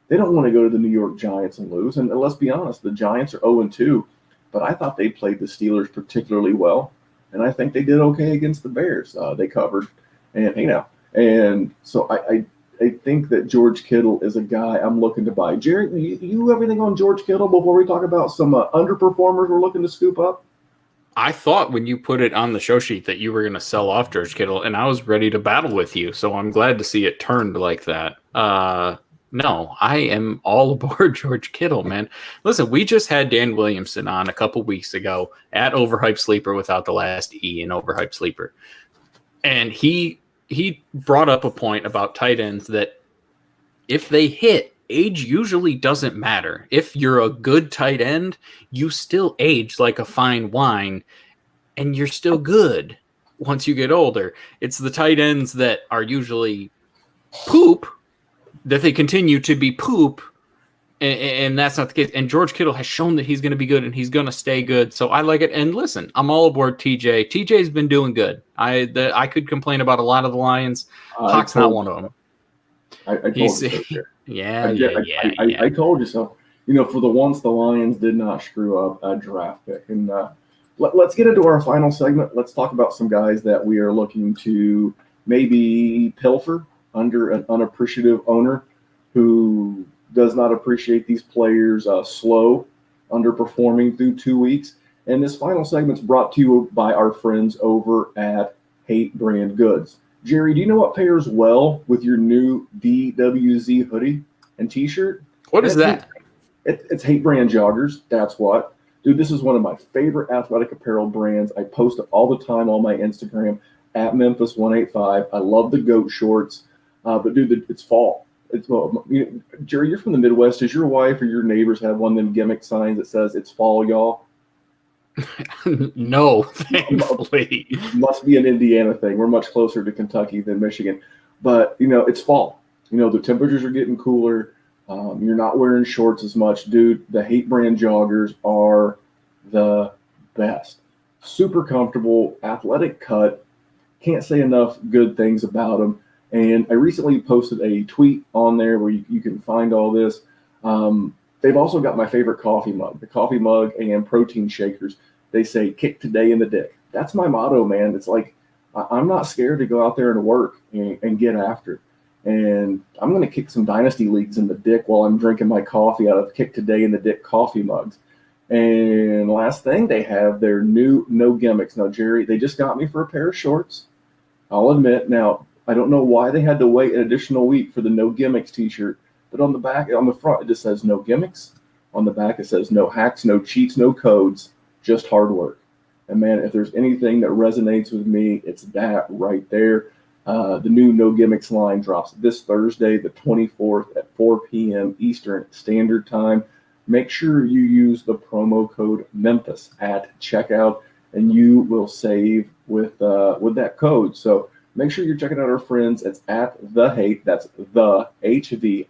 They don't want to go to the New York Giants and lose. And let's be honest, the Giants are 0-2, but I thought they played the Steelers particularly well, and I think they did okay against the Bears. They covered, and so I think that George Kittle is a guy I'm looking to buy. Jared, you have anything on George Kittle before we talk about some underperformers we're looking to scoop up? I thought when you put it on the show sheet that you were going to sell off George Kittle, and I was ready to battle with you. So I'm glad to see it turned like that. No, I am all aboard George Kittle, man. Listen, we just had Dan Williamson on a couple weeks ago at Overhyped Sleeper without the last E in Overhyped Sleeper. And he brought up a point about tight ends that if they hit, age usually doesn't matter. If you're a good tight end, you still age like a fine wine, and you're still good once you get older. It's the tight ends that are usually poop that they continue to be poop, and that's not the case. And George Kittle has shown that he's going to be good, and he's going to stay good. So I like it. And listen, I'm all aboard TJ. TJ's been doing good. I could complain about a lot of the Lions. Hawk's not one of them. I told you so. I told you so. For the once the Lions did not screw up a draft pick. And let's get into our final segment. Let's talk about some guys that we are looking to maybe pilfer under an unappreciative owner who does not appreciate these players slow, underperforming through 2 weeks. And this final segment's brought to you by our friends over at Hate Brand Goods. Jerry, do you know what pairs well with your new DWZ hoodie and t-shirt? What is that? It's Hate Brand joggers. That's what. Dude, this is one of my favorite athletic apparel brands. I post it all the time on my Instagram at Memphis185. I love the goat shorts. But dude, it's fall. Jerry, you're from the Midwest. Does your wife or your neighbors have one of them gimmick signs that says it's fall, y'all? No, thankfully. Must be an Indiana thing. We're much closer to Kentucky than Michigan. But, it's fall. The temperatures are getting cooler. You're not wearing shorts as much. Dude, the Hate Brand joggers are the best. Super comfortable, athletic cut. Can't say enough good things about them. And I recently posted a tweet on there where you can find all this. They've also got my favorite coffee mug, the coffee mug and protein shakers. They say, kick today in the dick. That's my motto, man. It's like, I'm not scared to go out there and work and get after it. And I'm going to kick some Dynasty leagues in the dick while I'm drinking my coffee out of kick today in the dick coffee mugs. And last thing, they have their new no gimmicks. Now, Jerry, they just got me for a pair of shorts. I'll admit. Now, I don't know why they had to wait an additional week for the no gimmicks t-shirt. But on the front, it just says no gimmicks. On the back, it says no hacks, no cheats, no codes, just hard work. And man, if there's anything that resonates with me, it's that right there. The new No Gimmicks line drops this Thursday, the 24th at 4 p.m. Eastern Standard Time. Make sure you use the promo code Memphis at checkout, and you will save with that code. So make sure you're checking out our friends. It's at The Hate. That's the HVIII.com.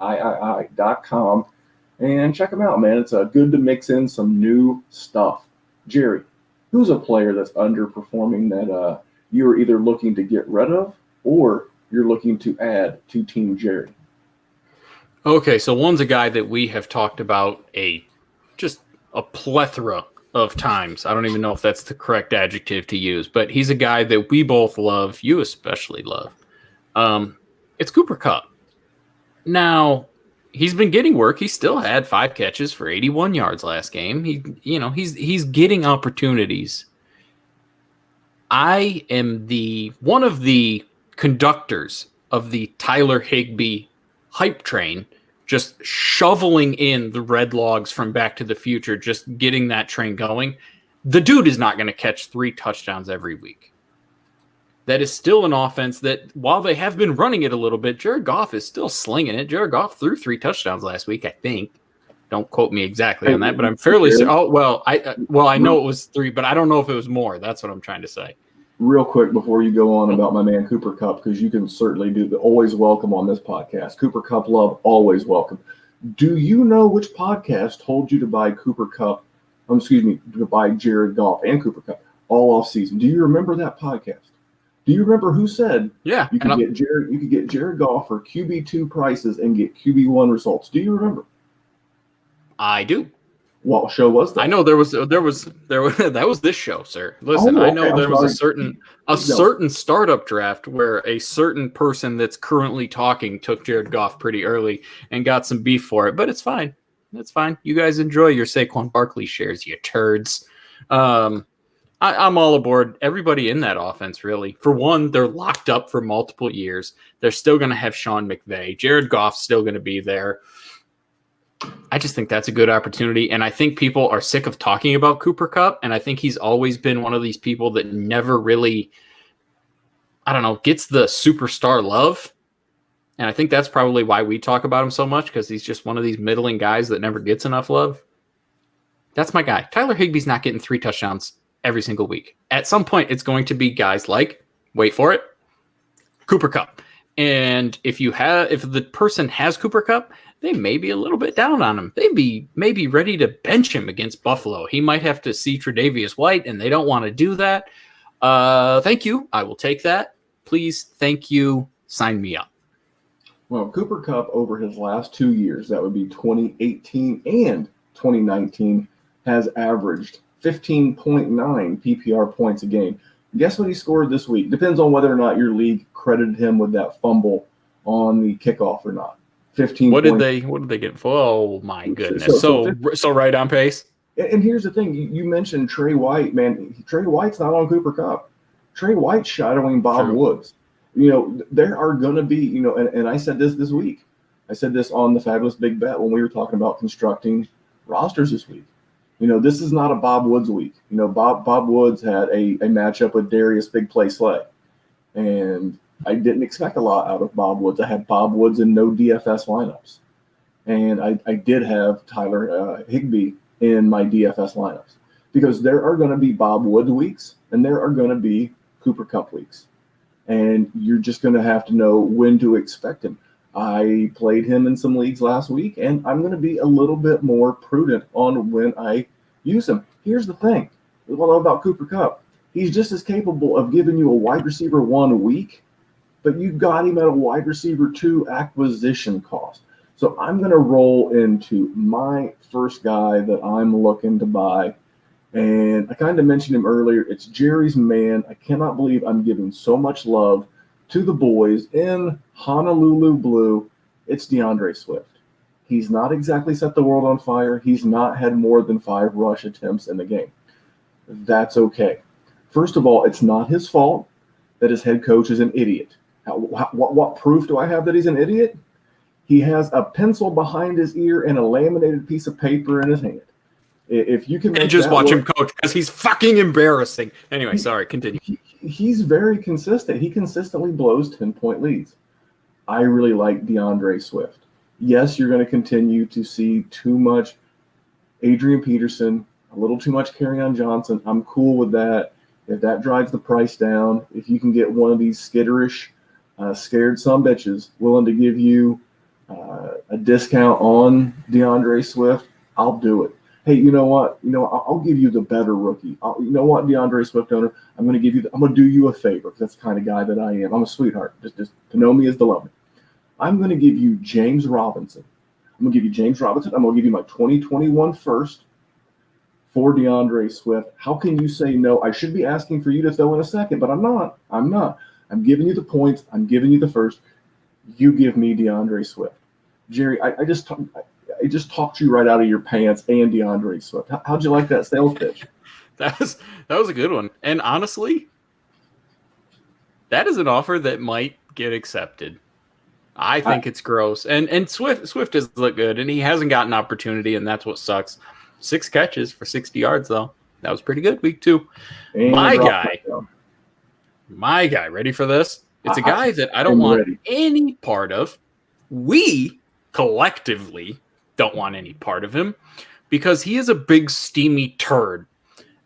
And check them out, man. It's good to mix in some new stuff. Jerry, who's a player that's underperforming that you are either looking to get rid of or you're looking to add to Team Jerry? Okay, so one's a guy that we have talked about just a plethora of times. I don't even know if that's the correct adjective to use, but he's a guy that we both love, you especially love. It's Cooper Kupp. Now, he's been getting work. He still had 5 catches for 81 yards last game. He's getting opportunities. I am one of the conductors of the Tyler Higbee hype train, just shoveling in the red logs from Back to the Future, just getting that train going. The dude is not going to catch 3 touchdowns every week. That is still an offense that, while they have been running it a little bit, Jared Goff is still slinging it. Jared Goff threw 3 touchdowns last week, I think. Don't quote me exactly on that, but I'm fairly certain. Oh, well, I know it was 3, but I don't know if it was more. That's what I'm trying to say. Real quick before you go on about my man Cooper Kupp, because you can certainly do the always welcome on this podcast. Cooper Kupp love, always welcome. Do you know which podcast told you to buy Cooper Kupp? To buy Jared Goff and Cooper Kupp all off season? Do you remember that podcast? Do you remember who said you could get Jared Goff for QB2 prices and get QB1 results? Do you remember? I do. What show was that? I know there was that was this show, sir. Listen, I know there was a certain startup draft where a certain person that's currently talking took Jared Goff pretty early and got some beef for it, but it's fine. That's fine. You guys enjoy your Saquon Barkley shares, you turds. I'm all aboard. Everybody in that offense, really. For one, they're locked up for multiple years. They're still going to have Sean McVay. Jared Goff's still going to be there. I just think that's a good opportunity, and I think people are sick of talking about Cooper Kupp, and I think he's always been one of these people that never really, gets the superstar love, and I think that's probably why we talk about him so much, because he's just one of these middling guys that never gets enough love. That's my guy. Tyler Higbee's not getting 3 touchdowns every single week. At some point, it's going to be guys like, wait for it, Cooper Kupp. And if the person has Cooper Kupp, they may be a little bit down on him. They may be ready to bench him against Buffalo. He might have to see Tre'Davious White, and they don't want to do that. Thank you. I will take that. Please, thank you. Sign me up. Well, Cooper Kupp over his last 2 years, that would be 2018 and 2019, has averaged 15.9 PPR points a game. Guess what he scored this week? Depends on whether or not your league credited him with that fumble on the kickoff or not. 15 What points. did they get? Oh my goodness! So Right on pace. And here's the thing: you mentioned Trey White, man. Trey White's not on Cooper Kupp. Trey White's shadowing Bob Woods. There are going to be, and I said this week. I said this on the Fabulous Big Bet when we were talking about constructing rosters this week. This is not a Bob Woods week. Bob Woods had a matchup with Darius Big Play Slay, and I didn't expect a lot out of Bob Woods. I had Bob Woods in no DFS lineups, and I did have Tyler Higbee in my DFS lineups because there are going to be Bob Woods weeks and there are going to be Cooper Kupp weeks, and you're just going to have to know when to expect him. I played him in some leagues last week, and I'm going to be a little bit more prudent on when I use him. Here's the thing. What I love about Cooper Kupp, he's just as capable of giving you a wide receiver 1 week, but you got him at a wide receiver 2 acquisition cost. So I'm going to roll into my first guy that I'm looking to buy. And I kind of mentioned him earlier. It's Jerry's man. I cannot believe I'm giving so much love to the boys in Honolulu Blue. It's DeAndre Swift. He's not exactly set the world on fire. He's not had more than 5 rush attempts in the game. That's okay. First of all, it's not his fault that his head coach is an idiot. What proof do I have that he's an idiot? He has a pencil behind his ear and a laminated piece of paper in his hand. If you can make just watch him work, coach because he's fucking embarrassing. Anyway, sorry, continue. He's very consistent. He consistently blows 10-point leads. I really like DeAndre Swift. Yes, you're going to continue to see too much Adrian Peterson, a little too much Kerryon Johnson. I'm cool with that. If that drives the price down, if you can get one of these skitterish, scared sumbitches willing to give you a discount on DeAndre Swift, I'll do it. Hey, you know what? I'll give you the better rookie. You know what, DeAndre Swift owner? I'm going to do you a favor because that's the kind of guy that I am. I'm a sweetheart. Just to know me is to love me. I'm going to give you James Robinson. I'm going to give you James Robinson. I'm going to give you my 2021 first for DeAndre Swift. How can you say no? I should be asking for you to throw in a second, but I'm not. I'm giving you the points. I'm giving you the first. You give me DeAndre Swift. Jerry, I just talked you right out of your pants and DeAndre Swift. How'd you like that sales pitch? That was a good one. And honestly, that is an offer that might get accepted. I think it's gross. And Swift does look good, and he hasn't gotten opportunity, and that's what sucks. 6 catches for 60 yards, though. That was pretty good week 2. And my guy, ready for this? It's a guy that I don't want any part of. We collectively don't want any part of him because he is a big steamy turd.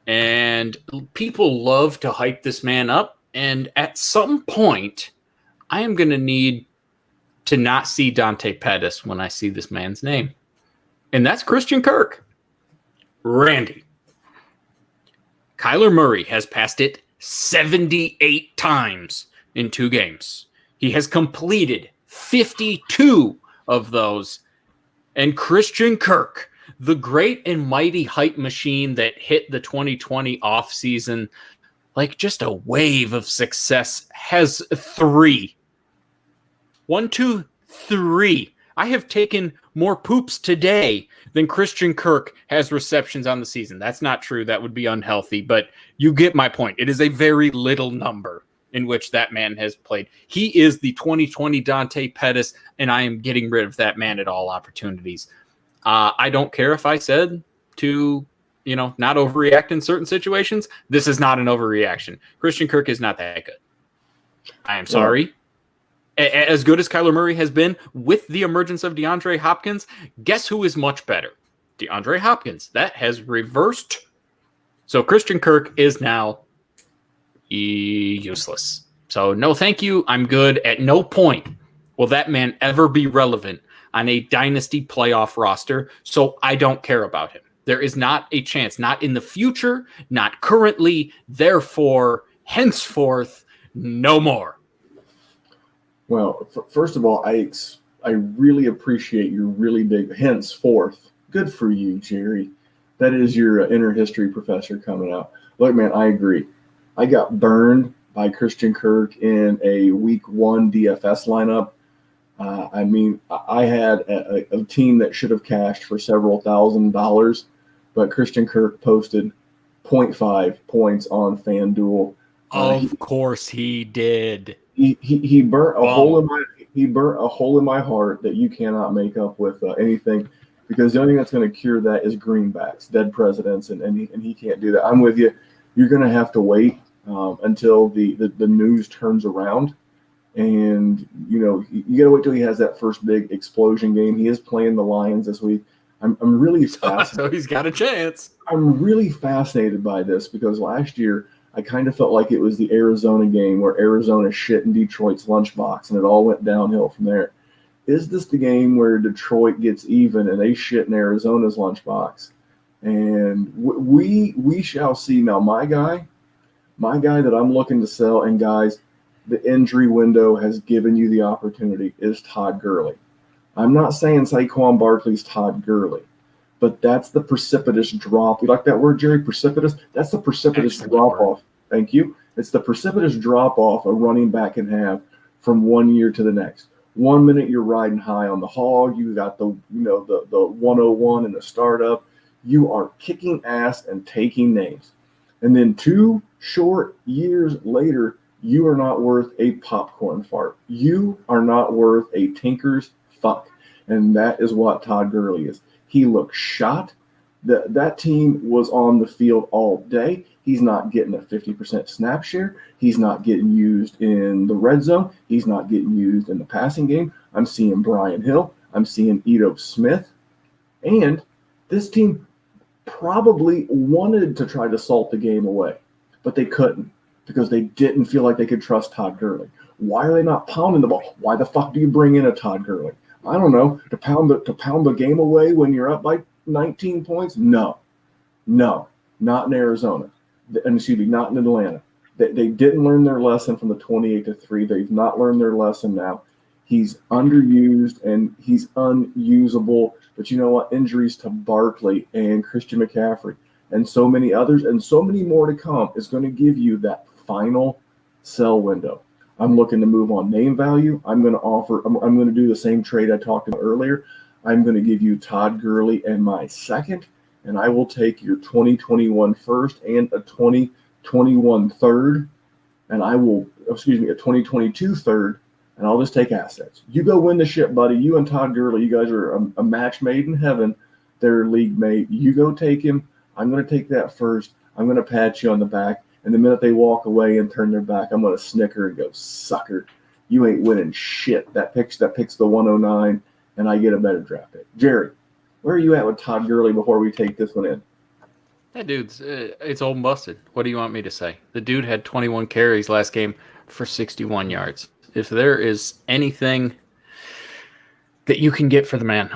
And people love to hype this man up. And at some point, I am going to need to not see Dante Pettis when I see this man's name. And that's Christian Kirk. Randy. Kyler Murray has passed it 78 times in 2 games. He has completed 52 of those. And Christian Kirk, the great and mighty hype machine that hit the 2020 offseason like just a wave of success, has 3. 1, 2, 3. I have taken more poops today than Christian Kirk has receptions on the season. That's not true. That would be unhealthy, but you get my point. It is a very little number in which that man has played. He is the 2020 Dante Pettis, and I am getting rid of that man at all opportunities. I don't care if I said to, not overreact in certain situations. This is not an overreaction. Christian Kirk is not that good. I am sorry. As good as Kyler Murray has been with the emergence of DeAndre Hopkins, guess who is much better? DeAndre Hopkins. That has reversed. So Christian Kirk is now useless. So no, thank you. I'm good. At no point will that man ever be relevant on a Dynasty playoff roster. So I don't care about him. There is not a chance, not in the future, not currently. Therefore, henceforth, no more. Well, first of all, I really appreciate your really big henceforth. Good for you, Jerry. That is your inner history professor coming out. Look, man, I agree. I got burned by Christian Kirk in a week 1 DFS lineup. I had a team that should have cashed for several $1,000s, but Christian Kirk posted zero point 0.5 points on FanDuel. Of course he did. He burnt a hole in my heart that you cannot make up with anything, because the only thing that's going to cure that is greenbacks, dead presidents, and he can't do that. I'm with you. You're going to have to wait until the news turns around. And, you got to wait till he has that first big explosion game. He is playing the Lions this week. I'm really fascinated. So he's got a chance. I'm really fascinated by this, because last year I kind of felt like it was the Arizona game where Arizona shit in Detroit's lunchbox, and it all went downhill from there. Is this the game where Detroit gets even and they shit in Arizona's lunchbox? And we shall see. Now, my guy that I'm looking to sell, and guys, the injury window has given you the opportunity, is Todd Gurley. I'm not saying Saquon Barkley's Todd Gurley, but that's the precipitous drop. You like that word, Jerry? Precipitous? That's the precipitous drop off. Thank you. It's the precipitous drop off a running back can have from 1 year to the next. 1 minute you're riding high on the hog. You got the 101 in the startup. You are kicking ass and taking names. And then 2 short years later, you are not worth a popcorn fart. You are not worth a tinker's fuck. And that is what Todd Gurley is. He looks shot. That team was on the field all day. He's not getting a 50% snap share. He's not getting used in the red zone. He's not getting used in the passing game. I'm seeing Brian Hill. I'm seeing Ito Smith. And this team probably wanted to try to salt the game away, but they couldn't, because they didn't feel like they could trust Todd Gurley. Why are they not pounding the ball? Why the fuck do you bring in a Todd Gurley? I don't know. To pound the game away when you're up by 19 points? No, not in Arizona. Excuse me, not in Atlanta. They didn't learn their lesson from the 28-3. They've not learned their lesson now. He's underused and he's unusable. But you know what? Injuries to Barkley and Christian McCaffrey and so many others and so many more to come is going to give you that final sell window. I'm looking to move on name value. I'm going to do the same trade I talked about earlier. I'm going to give you Todd Gurley and my second, and I will take your 2021 first and a 2021 third, and a 2022 third, and I'll just take assets. You go win the ship, buddy. You and Todd Gurley, you guys are a match made in heaven. They're league mate. You go take him. I'm going to take that first. I'm going to pat you on the back. And the minute they walk away and turn their back, I'm going to snicker and go, sucker. You ain't winning shit. That picks the 109, and I get a better draft pick. Jerry, where are you at with Todd Gurley before we take this one in? That dude's it's old and busted. What do you want me to say? The dude had 21 carries last game for 61 yards. If there is anything that you can get for the man,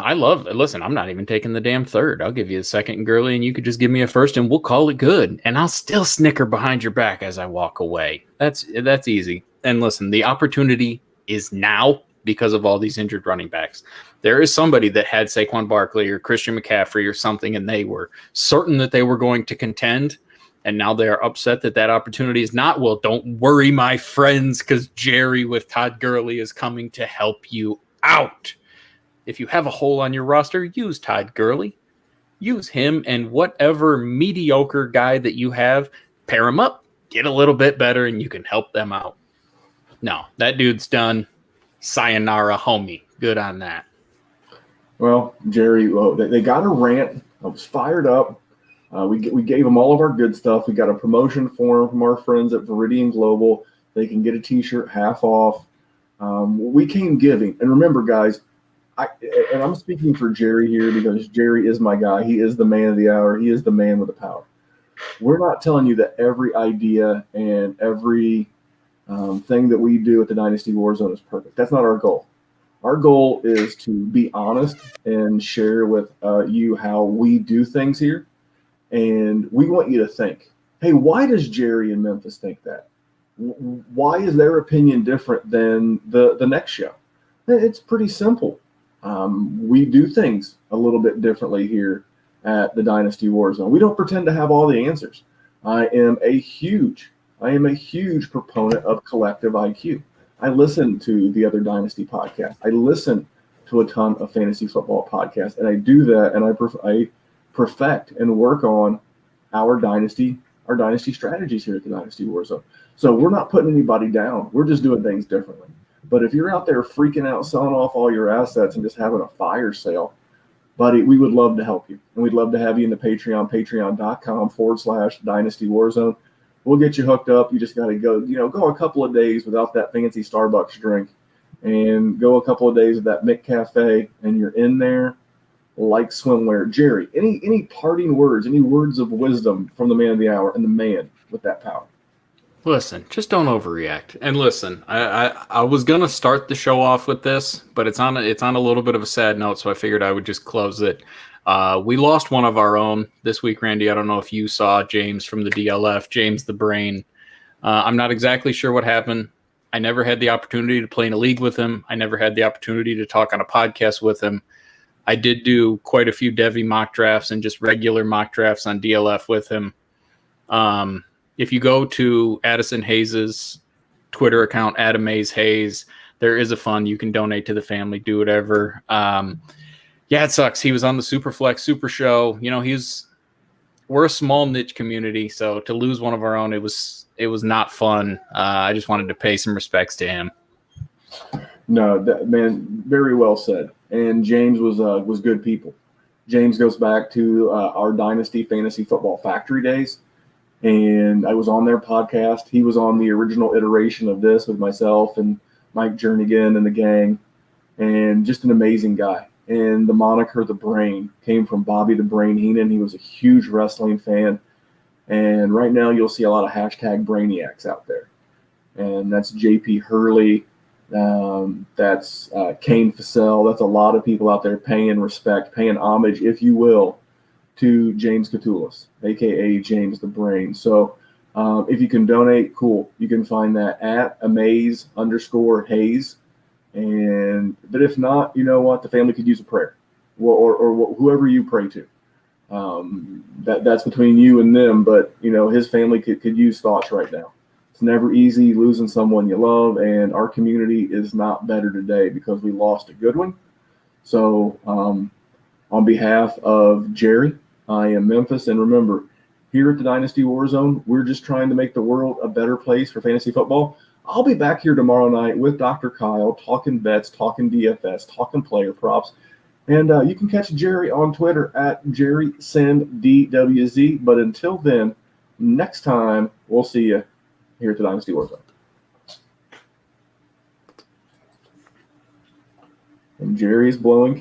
listen, I'm not even taking the damn third. I'll give you a second and Gurley, and you could just give me a first, and we'll call it good. And I'll still snicker behind your back as I walk away. That's easy. And listen, the opportunity is now because of all these injured running backs. There is somebody that had Saquon Barkley or Christian McCaffrey or something, and they were certain that they were going to contend, and now they are upset that opportunity is not. Well, don't worry, my friends, because Jerry with Todd Gurley is coming to help you out. If you have a hole on your roster, use Todd Gurley. Use him and whatever mediocre guy that you have, pair him up, get a little bit better, and you can help them out. No, that dude's done. Sayonara, homie. Good on that. Well, Jerry, they got a rant. I was fired up. We gave them all of our good stuff. We got a promotion form from our friends at Viridian Global. They can get a T-shirt half off. We came giving. And remember, guys, I'm speaking for Jerry here because Jerry is my guy. He is the man of the hour. He is the man with the power. We're not telling you that every idea and every thing that we do at the Dynasty Warzone is perfect. That's not our goal. Our goal is to be honest and share with you how we do things here. And we want you to think, hey, why does Jerry in Memphis think that? Why is their opinion different than the next show? It's pretty simple. We do things a little bit differently here at the Dynasty Warzone. We don't pretend to have all the answers. I am a huge I am a huge proponent of collective IQ. I listen to the other Dynasty podcasts. I listen to a ton of fantasy football podcasts, and I do that, and I perfect and work on our dynasty strategies here at the Dynasty Warzone. So we're not putting anybody down. We're just doing things differently. But if you're out there freaking out, selling off all your assets and just having a fire sale, buddy, we would love to help you. And we'd love to have you in the Patreon, patreon.com/Dynasty Warzone. We'll get you hooked up. You just got to go a couple of days without that fancy Starbucks drink and go a couple of days at that Mick Cafe, and you're in there like swimwear. Jerry, any parting words, any words of wisdom from the man of the hour and the man with that power? Listen, just don't overreact. And listen, I was gonna start the show off with this, but it's on a little bit of a sad note, so I figured I would just close it. We lost one of our own this week, Randy. I don't know if you saw James from the DLF, James the Brain. I'm not exactly sure what happened. I never had the opportunity to play in a league with him. I never had the opportunity to talk on a podcast with him. I did do quite a few Devy mock drafts and just regular mock drafts on DLF with him. If you go to Addison Hayes's Twitter account, Adam Hayes, there is a fund. You can donate to the family, do whatever. Yeah, it sucks. He was on the Superflex Super Show. We're a small niche community, so to lose one of our own, it was not fun. I just wanted to pay some respects to him. No, man, very well said. And James was good people. James goes back to our Dynasty Fantasy Football Factory days, and I was on their podcast. He was on the original iteration of this with myself and Mike Jernigan and the gang, and just an amazing guy. And the moniker The Brain came from Bobby the Brain Heenan. He was a huge wrestling fan. And right now you'll see a lot of hashtag Brainiacs out there. And that's JP Hurley. That's Kane Fassell. That's a lot of people out there paying respect, paying homage, if you will, to James Catoulis, a.k.a. James the Brain. So if you can donate, cool. You can find that at amaze_Hayes. But if not, you know what? The family could use a prayer, or whoever you pray to. That's between you and them. But his family could use thoughts right now. It's never easy losing someone you love, and our community is not better today because we lost a good one. So on behalf of Jerry, I am Memphis, and remember, here at the Dynasty Warzone, we're just trying to make the world a better place for fantasy football. I'll be back here tomorrow night with Dr. Kyle, talking bets, talking DFS, talking player props. And you can catch Jerry on Twitter at JerrySendDWZ. But until then, next time, we'll see you here at the Dynasty Warzone. And Jerry's blowing kisses.